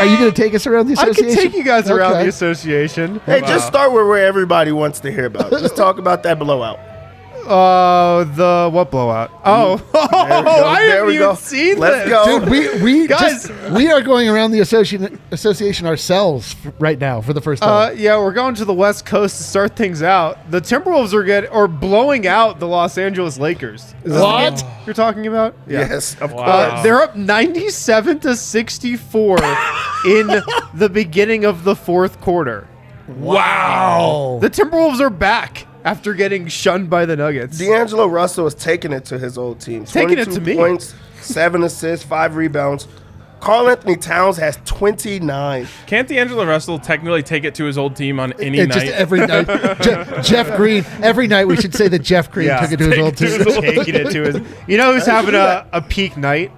Speaker 4: Are you going to take us around the
Speaker 1: I
Speaker 4: association?
Speaker 1: can take you guys around
Speaker 4: Okay.
Speaker 1: the association.
Speaker 2: Hey, just start where everybody wants to hear about. Just talk about that blowout.
Speaker 1: What blowout? Oh, I
Speaker 2: There
Speaker 1: haven't
Speaker 2: we
Speaker 1: even
Speaker 2: go.
Speaker 1: seen
Speaker 2: Let's
Speaker 1: this.
Speaker 2: go.
Speaker 4: Dude, we
Speaker 1: Guys.
Speaker 4: we are going around the association ourselves right now for the first time.
Speaker 1: Yeah, we're going to the West Coast to start things out. The Timberwolves are blowing out the Los Angeles Lakers. Is this
Speaker 4: What?
Speaker 1: the game you're talking about? Yeah.
Speaker 2: Yes, of
Speaker 3: Wow.
Speaker 2: course.
Speaker 1: They're up 97-64 in the beginning of the fourth quarter.
Speaker 4: Wow.
Speaker 1: The Timberwolves are back after getting shunned by the Nuggets.
Speaker 2: D'Angelo Russell is taking it to his old team.
Speaker 1: Taking it to
Speaker 2: 22
Speaker 1: me.
Speaker 2: points, 7 assists, 5 rebounds. Karl Anthony Towns has 29.
Speaker 3: Can't D'Angelo Russell technically take it to his old team on any
Speaker 4: It
Speaker 3: night?
Speaker 4: just every night. Jeff Green. Every night we should say that Jeff Green
Speaker 1: Yeah.
Speaker 4: took it to his old team.
Speaker 1: Taking it to his. You know who's having a peak night?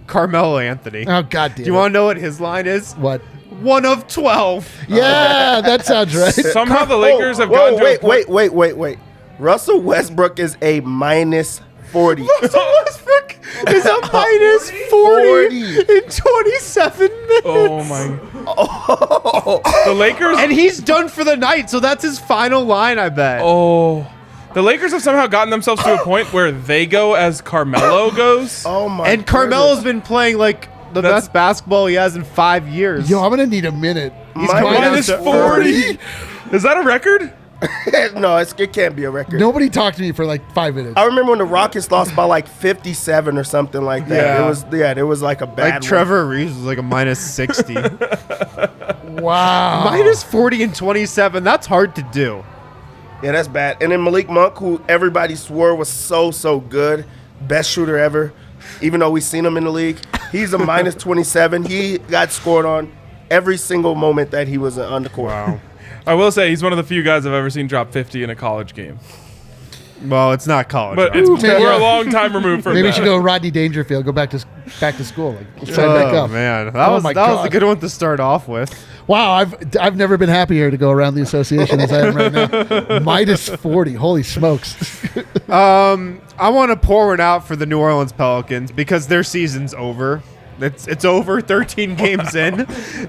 Speaker 1: Carmelo Anthony.
Speaker 4: Oh God damn.
Speaker 1: Do you want to know what his line is?
Speaker 4: what?
Speaker 1: 1 of 12.
Speaker 4: Yeah, that sounds right.
Speaker 3: Somehow the Lakers have gotten to a point.
Speaker 2: Wait. Russell Westbrook is a minus 40.
Speaker 1: Russell Westbrook is a minus 40 in 27 minutes.
Speaker 3: Oh my! The Lakers.
Speaker 1: And he's done for the night, so that's his final line, I bet.
Speaker 3: The Lakers have somehow gotten themselves to a point where they go as Carmelo goes.
Speaker 2: Oh my!
Speaker 1: And Carmelo's been playing like the
Speaker 3: That's-
Speaker 1: best basketball he has in 5 years.
Speaker 4: Yo, I'm gonna need a minute.
Speaker 1: He's
Speaker 2: My-
Speaker 1: going
Speaker 3: Minus
Speaker 1: down to
Speaker 3: 40. Is that a record?
Speaker 2: no, it can't be a record.
Speaker 4: Nobody talked to me for like 5 minutes.
Speaker 2: I remember when the Rockets lost by like 57 or something like that.
Speaker 1: Yeah.
Speaker 2: It was like a bad
Speaker 1: Like
Speaker 2: one.
Speaker 1: Trevor Reeves was like a minus 60.
Speaker 4: Wow.
Speaker 1: Minus 40 and 27, that's hard to do.
Speaker 2: Yeah, that's bad. And then Malik Monk, who everybody swore was so good, best shooter ever, even though we've seen him in the league, he's a minus 27. He got scored on every single moment that he was on the court.
Speaker 1: Wow.
Speaker 3: I will say he's one of the few guys I've ever seen drop 50 in a college game.
Speaker 1: Well, it's not college.
Speaker 3: But
Speaker 1: right?
Speaker 3: it's,
Speaker 4: man.
Speaker 3: we're a long time removed from
Speaker 4: Maybe we
Speaker 3: that.
Speaker 4: should go Rodney Dangerfield. Go back to school. Like, let's sign back
Speaker 1: Oh
Speaker 4: up.
Speaker 1: man, that
Speaker 4: Oh,
Speaker 1: was
Speaker 4: my
Speaker 1: that was a
Speaker 4: God.
Speaker 1: good one to start off with.
Speaker 4: Wow, I've never been happier to go around the association as I am right now. Minus 40. Holy smokes.
Speaker 1: I want to pour one out for the New Orleans Pelicans because their season's over. It's over. 13 games in,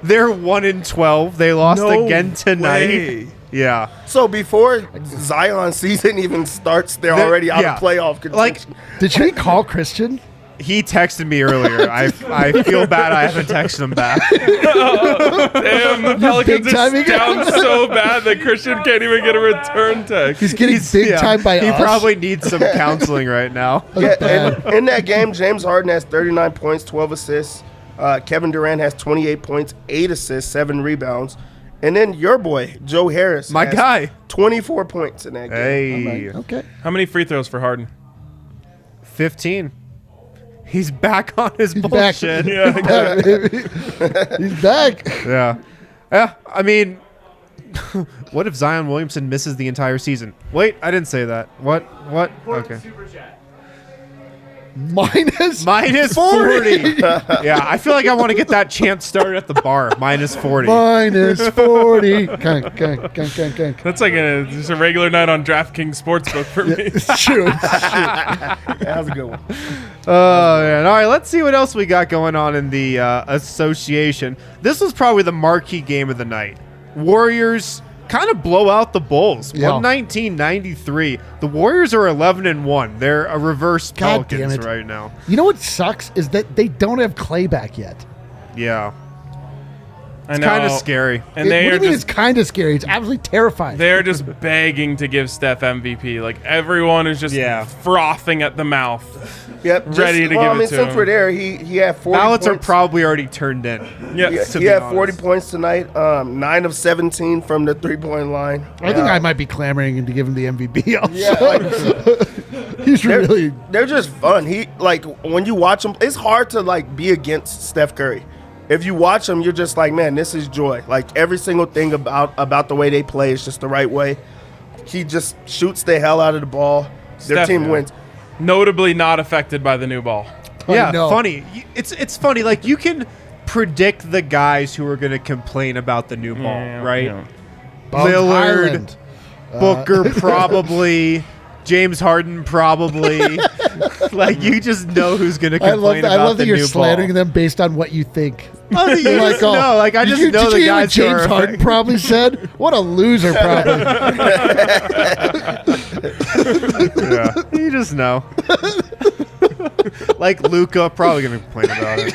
Speaker 1: they're 1-12. They lost
Speaker 3: No
Speaker 1: again tonight.
Speaker 3: way.
Speaker 1: Yeah,
Speaker 2: So before Zion's season even starts, they're already out of playoff contention.
Speaker 1: Like
Speaker 4: Did you call Christian?
Speaker 1: he texted me earlier. I feel bad. I haven't texted him back.
Speaker 3: Damn, the Pelicans
Speaker 4: big timing.
Speaker 3: are down so bad that Christian can't even get a return text.
Speaker 4: He's getting big time by
Speaker 1: He
Speaker 4: us.
Speaker 1: probably needs some counseling right now.
Speaker 4: That's
Speaker 2: yeah,
Speaker 4: bad.
Speaker 2: in that game, James Harden has 39 points, 12 assists. Kevin Durant has 28 points, 8 assists, 7 rebounds. And then your boy, Joe Harris.
Speaker 1: My
Speaker 2: has
Speaker 1: guy.
Speaker 2: 24 points in that game.
Speaker 1: Hey,
Speaker 4: Okay.
Speaker 3: How many free throws for Harden?
Speaker 1: 15. He's back on his
Speaker 4: Back.
Speaker 1: bullshit.
Speaker 3: Yeah,
Speaker 4: He's back, baby. He's back.
Speaker 1: Yeah. Yeah, I mean, what if Zion Williamson misses the entire season? Wait, I didn't say that. What? Okay.
Speaker 4: Minus
Speaker 1: Minus 40. Yeah, I feel like I want to get that chant started at the bar. Minus 40.
Speaker 4: Minus 40. Gang.
Speaker 3: That's like just a regular night on DraftKings Sportsbook for me.
Speaker 4: It's true.
Speaker 2: That was a good one.
Speaker 1: Oh, man. All right, let's see what else we got going on in the association. This was probably the marquee game of the night. Warriors kind of blow out the Bulls.
Speaker 4: Yeah.
Speaker 1: 119-93. The Warriors are 11-1. They're a reverse
Speaker 4: God damn
Speaker 1: Pelicans
Speaker 4: it.
Speaker 1: right now.
Speaker 4: You know what sucks is that they don't have Clay back yet.
Speaker 1: Yeah.
Speaker 3: I
Speaker 1: It's
Speaker 3: know.
Speaker 1: kind of scary.
Speaker 3: And
Speaker 4: What
Speaker 3: they
Speaker 4: do
Speaker 3: are
Speaker 4: you mean
Speaker 3: just
Speaker 4: it's kind of scary? It's absolutely terrifying.
Speaker 3: they're just begging to give Steph MVP. Like everyone is just
Speaker 1: Yeah.
Speaker 3: frothing at the mouth.
Speaker 2: Yep.
Speaker 3: Ready to give it to
Speaker 2: since
Speaker 3: him.
Speaker 2: we're there, he had 40
Speaker 1: Ballots are
Speaker 2: points.
Speaker 1: probably already turned in.
Speaker 3: Yeah.
Speaker 1: to
Speaker 2: He
Speaker 1: be
Speaker 2: had
Speaker 1: honest.
Speaker 2: 40 points tonight, 9 of 17 from the three-point line.
Speaker 4: I think I might be clamoring to give him the MVP also.
Speaker 2: Yeah, like,
Speaker 4: He's really...
Speaker 2: they're just fun. He like when you watch him, it's hard to like be against Steph Curry. If you watch him, you're just like, man, this is joy. Like every single thing about the way they play is just the right way. He just shoots the hell out of the ball. Their
Speaker 3: Steph,
Speaker 2: team
Speaker 3: yeah.
Speaker 2: wins.
Speaker 3: Notably not affected by the new ball.
Speaker 1: Yeah,
Speaker 4: know.
Speaker 1: funny. It's funny. Like you can predict the guys who are going to complain about the new ball,
Speaker 3: Yeah,
Speaker 1: right?
Speaker 3: yeah.
Speaker 4: Bones
Speaker 1: Lillard,
Speaker 4: Highland.
Speaker 1: Booker probably, James Harden probably. Like you just know who's going to
Speaker 4: I
Speaker 1: complain
Speaker 4: love
Speaker 1: about
Speaker 4: that
Speaker 1: the
Speaker 4: you're
Speaker 1: new
Speaker 4: slandering
Speaker 1: ball.
Speaker 4: them based on what you think.
Speaker 1: Oh, you just know. Like, I just know the guys who
Speaker 4: James
Speaker 1: are
Speaker 4: Harden probably said, "What a loser!" Probably.
Speaker 1: Yeah, you just know. Like Luka, probably gonna complain about it.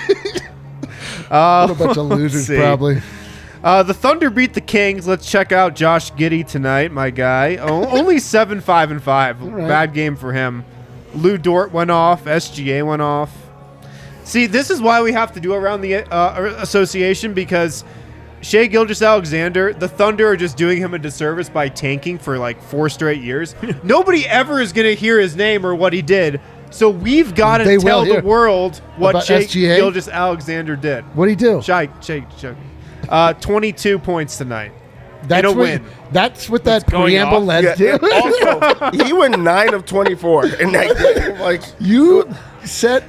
Speaker 4: What a bunch of losers, probably.
Speaker 1: The Thunder beat the Kings. Let's check out Josh Giddey tonight, my guy. Only 7-5-5.
Speaker 4: Right.
Speaker 1: Bad game for him. Lou Dort went off. SGA went off. See, this is why we have to do around the association, because Shai Gilgeous-Alexander, the Thunder are just doing him a disservice by tanking for like 4 straight years. Nobody ever is going to hear his name or what he did. So we've got to tell the world what Shai Gilgeous-Alexander did.
Speaker 4: What'd he do?
Speaker 1: Shai. 22 points tonight.
Speaker 4: That's
Speaker 1: in a win.
Speaker 4: That's what that preamble led to.
Speaker 2: Also, he went 9 of 24 in that game. Like,
Speaker 4: you said,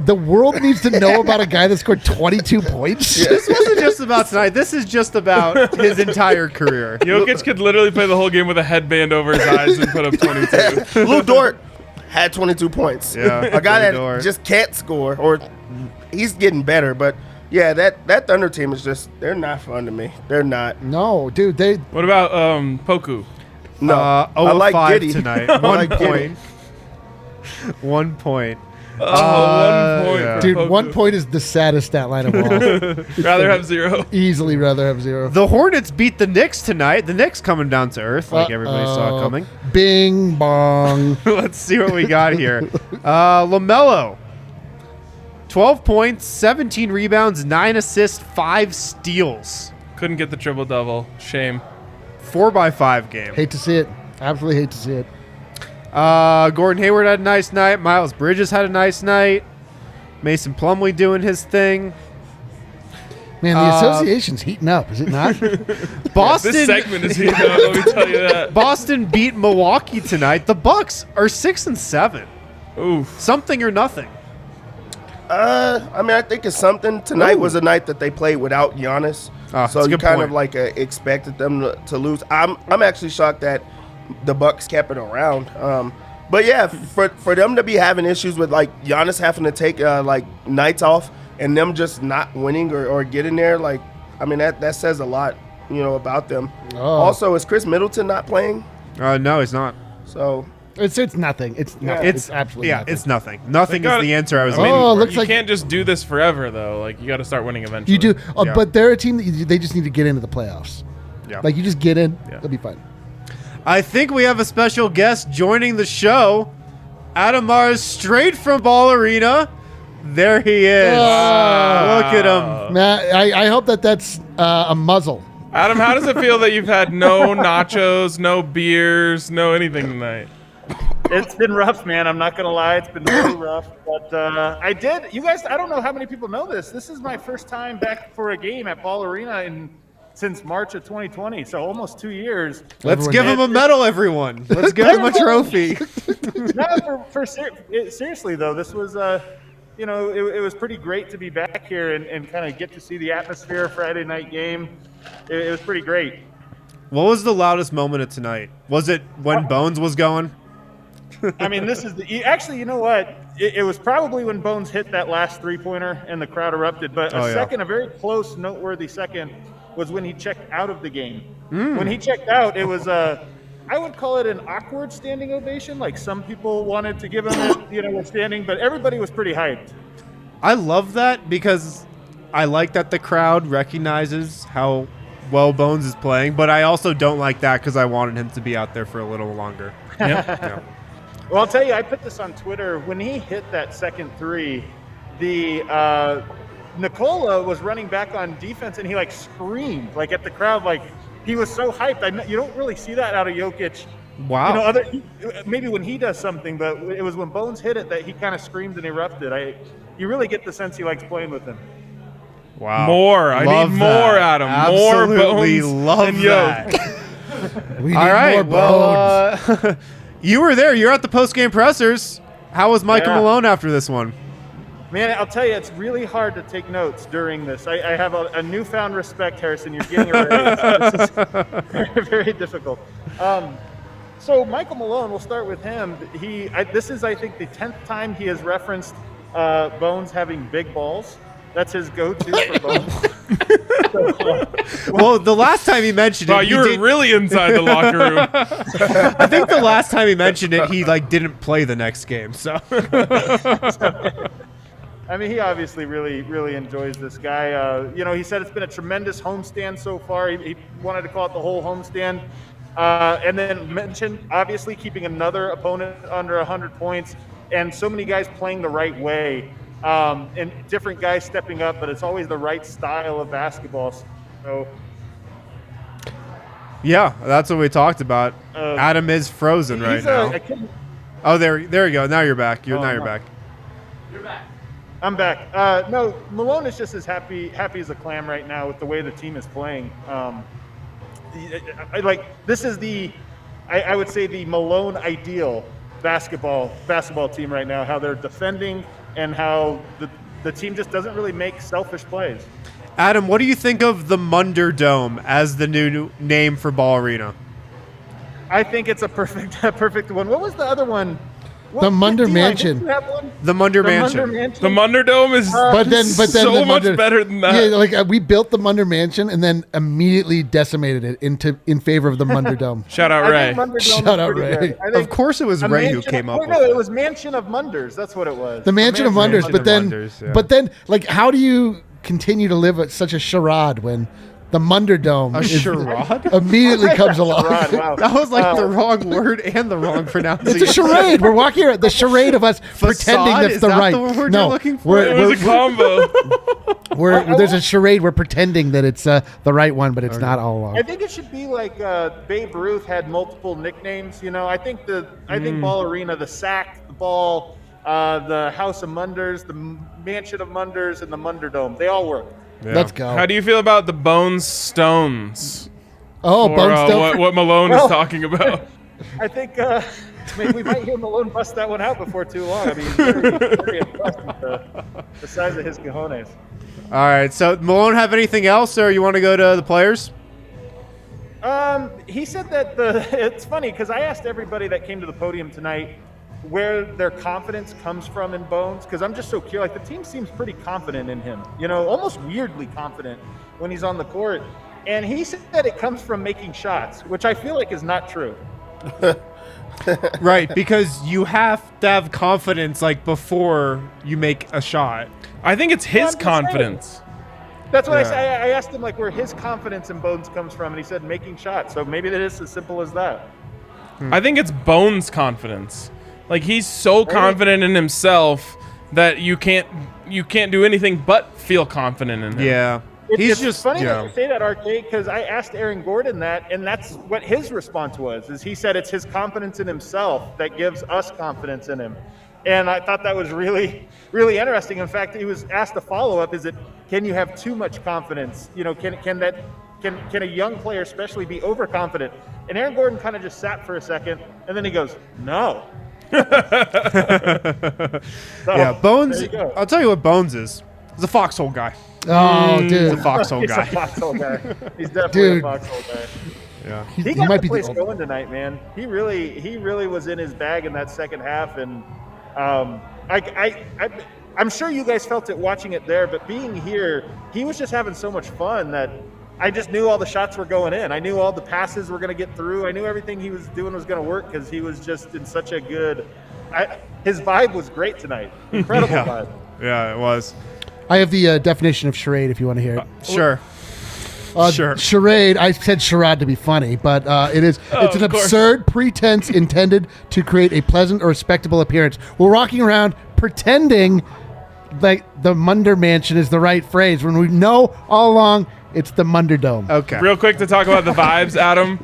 Speaker 4: the world needs to know about a guy that scored 22 points.
Speaker 2: Yeah.
Speaker 1: This wasn't just about tonight. This is just about his entire career.
Speaker 3: Jokic could literally play the whole game with a headband over his eyes and put up 22.
Speaker 2: Lou Dort had 22 points.
Speaker 1: Yeah,
Speaker 2: a guy that just can't score, or he's getting better, but yeah, that Thunder team is they're not fun to me. They're not.
Speaker 4: No, dude.
Speaker 3: What about Poku?
Speaker 2: No, I like Giddey
Speaker 1: tonight. 1 point. 1 point.
Speaker 3: 1 point.
Speaker 1: Yeah.
Speaker 4: Dude,
Speaker 3: Poku.
Speaker 4: 1 point is the saddest stat line of all.
Speaker 3: Rather have 0.
Speaker 4: Easily rather have 0.
Speaker 1: The Hornets beat the Knicks tonight. The Knicks coming down to earth like everybody saw coming.
Speaker 4: Bing bong.
Speaker 1: Let's see what we got here. LaMelo. 12 points, 17 rebounds, 9 assists, 5 steals.
Speaker 3: Couldn't get the triple-double. Shame.
Speaker 1: 4x5 game.
Speaker 4: Hate to see it. Absolutely hate to see it.
Speaker 1: Gordon Hayward had a nice night. Miles Bridges had a nice night. Mason Plumlee doing his thing.
Speaker 4: Man, the association's heating up, is it not?
Speaker 1: Boston.
Speaker 3: This segment is heating up, let me tell you that.
Speaker 1: Boston beat Milwaukee tonight. The Bucks are 6-7.
Speaker 3: Oof.
Speaker 1: Something or nothing.
Speaker 2: I mean, I think it's something. Tonight was a night that they played without Giannis, so you kind of like expected them to lose. I'm actually shocked that the Bucks kept it around. But yeah, for them to be having issues with like Giannis having to take like nights off and them just not winning or getting there, like, I mean, that says a lot, about them. Also, is Chris Middleton not playing?
Speaker 1: No, he's not.
Speaker 2: So
Speaker 4: it's nothing. It's nothing. It's absolutely nothing.
Speaker 1: It's nothing. Nothing is the answer I was
Speaker 3: mean,
Speaker 4: looks
Speaker 3: you
Speaker 4: like
Speaker 3: can't just do this forever though. Like, you got to start winning eventually.
Speaker 4: you do, but they're a team that they just need to get into the playoffs.
Speaker 1: Yeah.
Speaker 4: Like, you just get in, they'll be fine.
Speaker 1: I think we have a special guest joining the show. Adam Mars, straight from Ball Arena. There he is. Look at him.
Speaker 4: Man, I hope that's a muzzle.
Speaker 3: Adam, how does it feel that you've had no nachos, no beers, no anything tonight?
Speaker 5: It's been rough, man. I'm not going to lie. It's been really rough. But I did. You guys, I don't know how many people know this. This is my first time back for a game at Ball Arena since March of 2020. So almost 2 years.
Speaker 1: Let's give him a medal, everyone. Let's give him a trophy.
Speaker 5: No, seriously, though, this was, it was pretty great to be back here and kind of get to see the atmosphere Friday night game. It was pretty great.
Speaker 1: What was the loudest moment of tonight? Was it when Bones was going?
Speaker 5: I mean, this is actually, you know what? It was probably when Bones hit that last three-pointer and the crowd erupted. But a very close, noteworthy second was when he checked out of the game. When he checked out, it was I would call it an awkward standing ovation. Like, some people wanted to give him a standing, but everybody was pretty hyped.
Speaker 1: I love that because I like that the crowd recognizes how well Bones is playing, but I also don't like that because I wanted him to be out there for a little longer.
Speaker 3: Yeah.
Speaker 5: Well, I'll tell you, I put this on Twitter. When he hit that second three, the Nikola was running back on defense, and he screamed at the crowd, he was so hyped. You don't really see that out of Jokic.
Speaker 1: Wow.
Speaker 5: Maybe when he does something, but it was when Bones hit it that he kind of screamed and erupted. You really get the sense he likes playing with him.
Speaker 1: Wow.
Speaker 3: More. I need more, Adam.
Speaker 1: Absolutely
Speaker 3: more Bones
Speaker 1: love
Speaker 3: and
Speaker 1: that.
Speaker 4: We need
Speaker 1: All right.
Speaker 4: more Bones.
Speaker 1: Well, you were there. You're at the post-game pressers. How was Michael Malone after this one?
Speaker 5: Man, I'll tell you, it's really hard to take notes during this. I have a newfound respect, Harrison. You're getting a raise. This is very, very difficult. So Michael Malone, we'll start with him. This is, I think, the 10th time he has referenced Bones having big balls. That's his go-to for Bones.
Speaker 1: Well, the last time he mentioned it,
Speaker 3: Wow, you were really inside the locker room.
Speaker 1: I think the last time he mentioned it, he didn't play the next game. So,
Speaker 5: I mean, he obviously really enjoys this guy. He said it's been a tremendous homestand so far. He wanted to call it the whole homestand, and then mentioned obviously keeping another opponent under 100 points, and so many guys playing the right way. And different guys stepping up, but it's always the right style of basketball. So,
Speaker 1: yeah, that's what we talked about. Adam is frozen right now. Oh, there you go. Now you're back. You're back.
Speaker 5: You're back. I'm back. No, Malone is just as happy as a clam right now with the way the team is playing. This is I would say the Malone ideal basketball team right now. How they're defending. And how the team just doesn't really make selfish plays.
Speaker 1: Adam, what do you think of the Munder Dome as the new name for Ball Arena?
Speaker 5: I think it's a perfect one. What was the other one?
Speaker 4: The Munder Mansion.
Speaker 1: The Munder Mansion.
Speaker 3: The Munder Dome is
Speaker 4: but then
Speaker 3: so much better than that.
Speaker 4: Yeah, we built the Munder Mansion and then immediately decimated it in favor of the Munder Dome.
Speaker 3: Shout out Ray.
Speaker 4: Shout out Ray.
Speaker 1: Of course it was Ray who came up with it.
Speaker 5: No, it was Mansion of Munders. That's what it was.
Speaker 4: The Mansion of Munders. But then, how do you continue to live at such a charade when the Munder Dome
Speaker 1: charade
Speaker 4: immediately comes along?
Speaker 5: Wow.
Speaker 1: That was the wrong word and the wrong pronunciation.
Speaker 4: It's a charade. We're walking around the charade of us pretending that's the right.
Speaker 1: The word you're looking for?
Speaker 3: It was a combo.
Speaker 4: There's a charade. We're pretending that it's the right one, but it's not all along.
Speaker 5: I think it should be like Babe Ruth had multiple nicknames. I think Ball Arena, the Sack, the Ball, the House of Munders, the Mansion of Munders, and the Munder Dome. They all work.
Speaker 1: Yeah.
Speaker 4: Let's go.
Speaker 3: How do you feel about the Bones Stones?
Speaker 4: Bones Stones.
Speaker 3: What Malone is talking about.
Speaker 5: I think maybe we might hear Malone bust that one out before too long. I mean, he's very impressed with the size of his cojones.
Speaker 1: All right. So, Malone, have anything else, or you want to go to the players?
Speaker 5: He said that it's funny because I asked everybody that came to the podium tonight where their confidence comes from in Bones, because I'm just so curious. The team seems pretty confident in him, almost weirdly confident when he's on the court. And he said that it comes from making shots, which I feel like is not true.
Speaker 1: Right, because you have to have confidence before you make a shot.
Speaker 3: I think it's his confidence.
Speaker 5: That's what I asked him, where his confidence in Bones comes from, and he said making shots. So maybe that is as simple as that.
Speaker 3: I think it's Bones' confidence. He's so confident in himself that you can't do anything but feel confident in him.
Speaker 1: Yeah.
Speaker 5: It's just funny that you say that, Arcade, because I asked Aaron Gordon that, and that's what his response was. Is he said it's his confidence in himself that gives us confidence in him. And I thought that was really, really interesting. In fact, he was asked a follow-up: can you have too much confidence? Can a young player especially be overconfident? And Aaron Gordon kind of just sat for a second, and then he goes, "No."
Speaker 1: Yeah, Bones. I'll tell you what Bones is. He's a foxhole guy.
Speaker 4: Oh, dude.
Speaker 1: He's a foxhole guy.
Speaker 5: He's a foxhole guy. He's definitely a foxhole guy.
Speaker 1: Yeah.
Speaker 5: He got the place going tonight, man. He really was in his bag in that second half, and I'm sure you guys felt it watching it there, but being here, he was just having so much fun that I just knew all the shots were going in. I knew all the passes were going to get through. I knew everything he was doing was going to work because he was just in such a good his vibe was great tonight. Incredible vibe.
Speaker 1: Yeah, it was.
Speaker 4: I have the definition of charade if you want to hear it.
Speaker 1: Sure. Sure.
Speaker 4: Charade, I said charade to be funny, but it's an absurd pretense intended to create a pleasant or respectable appearance. We're walking around pretending like the Munder Mansion is the right phrase when we know all along it's the Munder Dome.
Speaker 1: Okay.
Speaker 3: Real quick to talk about the vibes, Adam.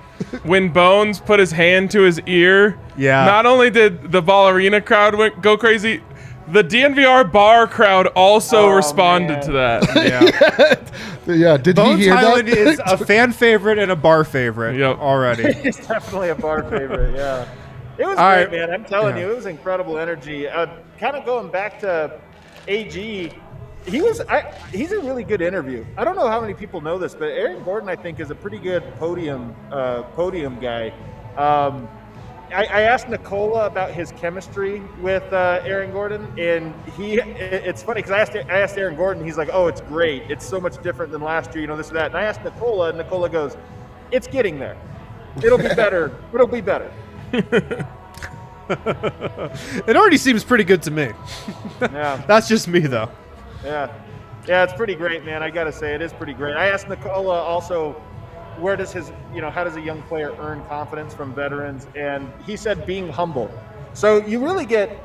Speaker 3: When Bones put his hand to his ear, not only did the Ball Arena crowd go crazy, the DNVR Bar crowd also responded to that.
Speaker 4: Yeah. Did
Speaker 1: Bones
Speaker 4: he hear
Speaker 1: Highland
Speaker 4: that?
Speaker 1: is a fan favorite and a bar favorite already.
Speaker 5: He's definitely a bar favorite, yeah. It was great, man. I'm telling you, it was incredible energy. Kind of going back to AG, he's a really good interview. I don't know how many people know this, but Aaron Gordon, I think, is a pretty good podium guy. I asked Nikola about his chemistry with Aaron Gordon, and it's funny because I asked Aaron Gordon, he's like, oh, it's great. It's so much different than last year, this or that. And I asked Nikola, and Nikola goes, it's getting there. It'll be better. It'll be better.
Speaker 1: It already seems pretty good to me.
Speaker 5: Yeah.
Speaker 1: That's just me, though.
Speaker 5: Yeah. Yeah, it's pretty great, man. I got to say, it is pretty great. I asked Nikola also, where does how does a young player earn confidence from veterans? And he said being humble. So you really get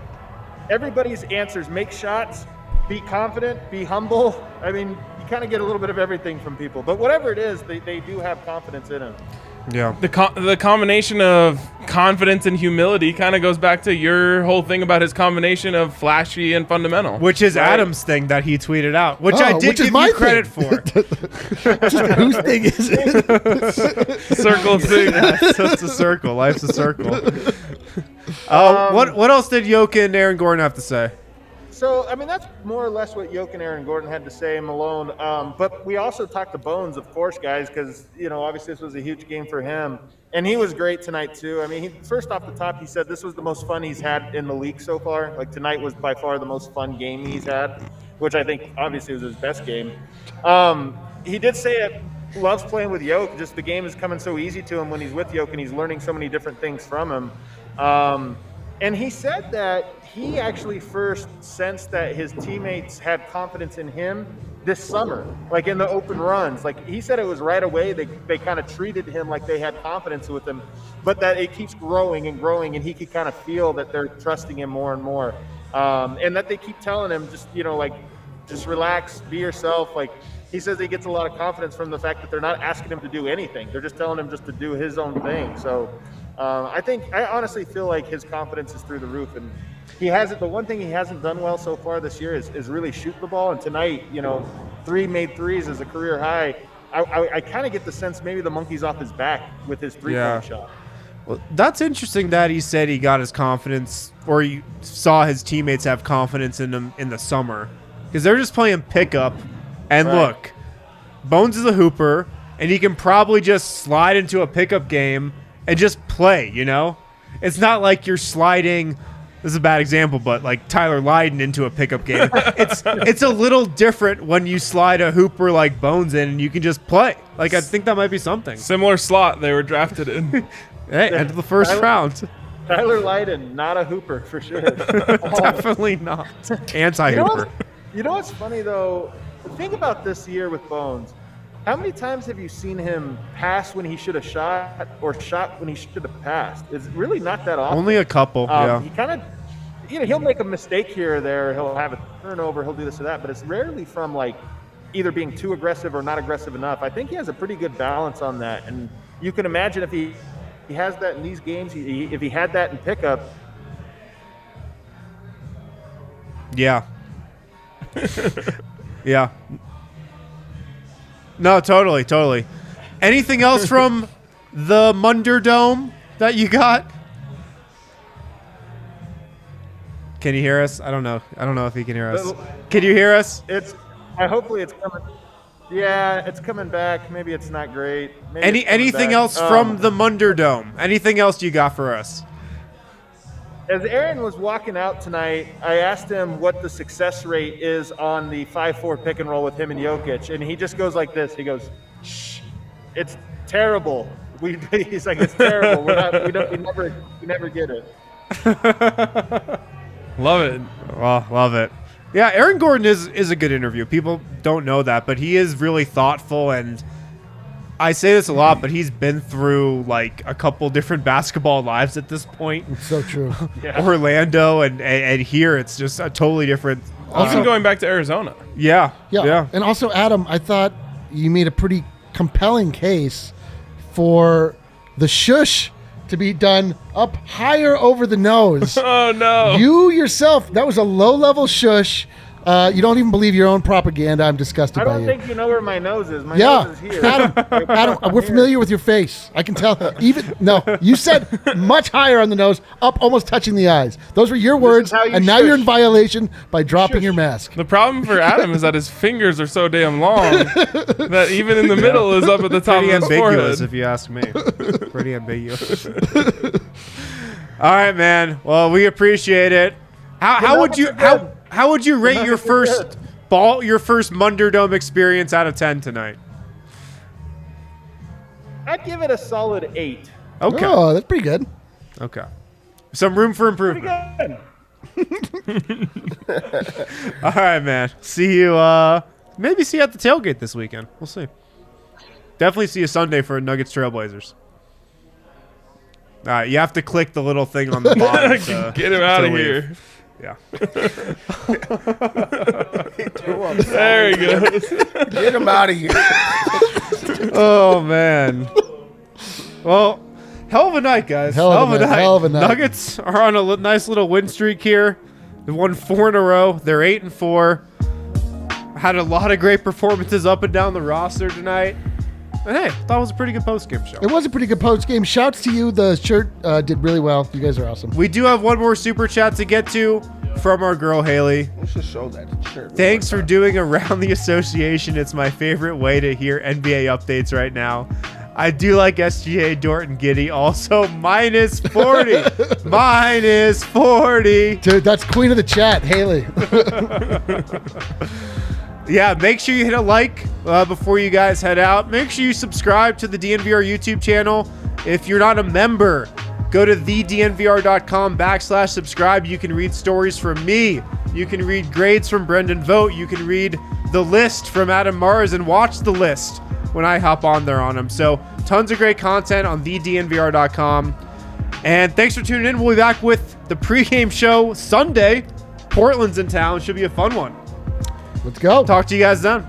Speaker 5: everybody's answers. Make shots, be confident, be humble. I mean, you kind of get a little bit of everything from people. But whatever it is, they do have confidence in them.
Speaker 1: Yeah.
Speaker 3: The combination of confidence and humility kind of goes back to your whole thing about his combination of flashy and fundamental.
Speaker 1: Which is Adam's thing that he tweeted out, which I did give you credit for.
Speaker 4: Whose thing is it?
Speaker 3: Circle thing.
Speaker 1: So it's a circle. Life's a circle. What else did Jokic and Aaron Gordon have to say?
Speaker 5: So, I mean, that's more or less what Jokic and Aaron Gordon had to say, Malone. But we also talked to Bones, of course, guys, because, obviously this was a huge game for him. And he was great tonight, too. I mean, first off the top, he said this was the most fun he's had in the league so far. Like, tonight was by far the most fun game he's had, which I think obviously was his best game. He did say it loves playing with Jokic. Just the game is coming so easy to him when he's with Jokic, and he's learning so many different things from him. And he said that he actually first sensed that his teammates had confidence in him this summer, like in the open runs. Like he said it was right away. They kind of treated him like they had confidence with him, but that it keeps growing and growing, and he could kind of feel that they're trusting him more and more. And that they keep telling him just relax, be yourself. Like he says he gets a lot of confidence from the fact that they're not asking him to do anything. They're just telling him just to do his own thing. So I honestly feel like his confidence is through the roof, and he hasn't. The one thing he hasn't done well so far this year is really shoot the ball. And tonight, 3 made threes is a career high. I kind of get the sense maybe the monkey's off his back with his three-point shot.
Speaker 1: Well, that's interesting that he said he got his confidence, or he saw his teammates have confidence in him in the summer, because they're just playing pickup. And look, Bones is a hooper, and he can probably just slide into a pickup game and just play, It's not like you're sliding, this is a bad example, but like Tyler Lydon into a pickup game. It's a little different when you slide a hooper like Bones in and you can just play. Like, I think that might be something.
Speaker 3: Similar slot they were drafted in.
Speaker 1: Hey, into the first round.
Speaker 5: Tyler Lydon, not a hooper for sure.
Speaker 1: Definitely not. Anti-hooper.
Speaker 5: You know what's funny, though? Think about this year with Bones. How many times have you seen him pass when he should have shot, or shot when he should have passed? It's really not that often.
Speaker 1: Only a couple, yeah.
Speaker 5: He kind of, he'll make a mistake here or there. He'll have a turnover. He'll do this or that. But it's rarely from, either being too aggressive or not aggressive enough. I think he has a pretty good balance on that. And you can imagine if he has that in these games, if he had that in pickup.
Speaker 1: Yeah. Yeah. No, totally. Anything else from the Munder Dome that you got? Can you hear us? I don't know if he can hear us. Can you hear us?
Speaker 5: Hopefully it's coming. Yeah, it's coming back. Maybe it's not great.
Speaker 1: Anything else from the Munder Dome? Anything else you got for us?
Speaker 5: As Aaron was walking out tonight, I asked him what the success rate is on the 5-4 pick and roll with him and Jokic, and he just goes like this. He goes, "Shh, it's terrible." He's like, "It's terrible. We never get it."
Speaker 3: Love it.
Speaker 1: Well, love it. Yeah, Aaron Gordon is a good interview. People don't know that, but he is really thoughtful, and I say this a lot, but he's been through a couple different basketball lives at this point.
Speaker 4: It's so true.
Speaker 5: Yeah.
Speaker 1: Orlando and here, it's just a totally different.
Speaker 3: Also going back to Arizona.
Speaker 1: Yeah.
Speaker 4: And also, Adam, I thought you made a pretty compelling case for the shush to be done up higher over the nose.
Speaker 3: Oh, no.
Speaker 4: You yourself, that was a low-level shush. You don't even believe your own propaganda. I'm disgusted by you.
Speaker 5: I don't think you know where my nose is. My nose is here.
Speaker 4: Adam, we're familiar with your face. I can tell. You said much higher on the nose, up almost touching the eyes. Those were your words, and now you're in violation by dropping your mask.
Speaker 3: The problem for Adam is that his fingers are so damn long that even in the middle is up at the top of his forehead.
Speaker 1: If you ask me. Pretty ambiguous. All right, man. Well, we appreciate it. How would you rate your first Munder Dome experience out of 10 tonight?
Speaker 5: I'd give it a solid 8.
Speaker 1: Okay.
Speaker 4: Oh, that's pretty good.
Speaker 1: Okay. Some room for
Speaker 5: Pretty
Speaker 1: improvement.
Speaker 5: good.
Speaker 1: All right, man. See you. Maybe see you at the tailgate this weekend. We'll see. Definitely see you Sunday for Nuggets Trailblazers. All right, you have to click the little thing on the bottom.
Speaker 3: Get him out of here.
Speaker 1: Yeah.
Speaker 3: There he goes.
Speaker 2: Get him out of here.
Speaker 1: Oh man. Well, hell of a night, guys.
Speaker 4: Hell of a night.
Speaker 1: Nuggets are on a nice little win streak here. They've won 4 in a row. They're 8-4. Had a lot of great performances up and down the roster tonight. And hey, thought it was a pretty good post-game show.
Speaker 4: It was a pretty good post game. Shouts to you. The shirt did really well. You guys are awesome.
Speaker 1: We do have one more super chat to get to from our girl Haley.
Speaker 2: We should show that shirt.
Speaker 1: Thanks for doing Around the Association. It's my favorite way to hear NBA updates right now. I do like SGA, Dort, and Giddy. Also, minus 40. Minus 40.
Speaker 4: Dude, that's queen of the chat, Haley.
Speaker 1: Yeah, make sure you hit a like before you guys head out. Make sure you subscribe to the DNVR YouTube channel. If you're not a member, go to thednvr.com/subscribe. You can read stories from me. You can read grades from Brendan Vogt. You can read the list from Adam Mars and watch the list when I hop on there on them. So tons of great content on thednvr.com. And thanks for tuning in. We'll be back with the pregame show Sunday. Portland's in town. Should be a fun one.
Speaker 4: Let's go.
Speaker 1: Talk to you guys then.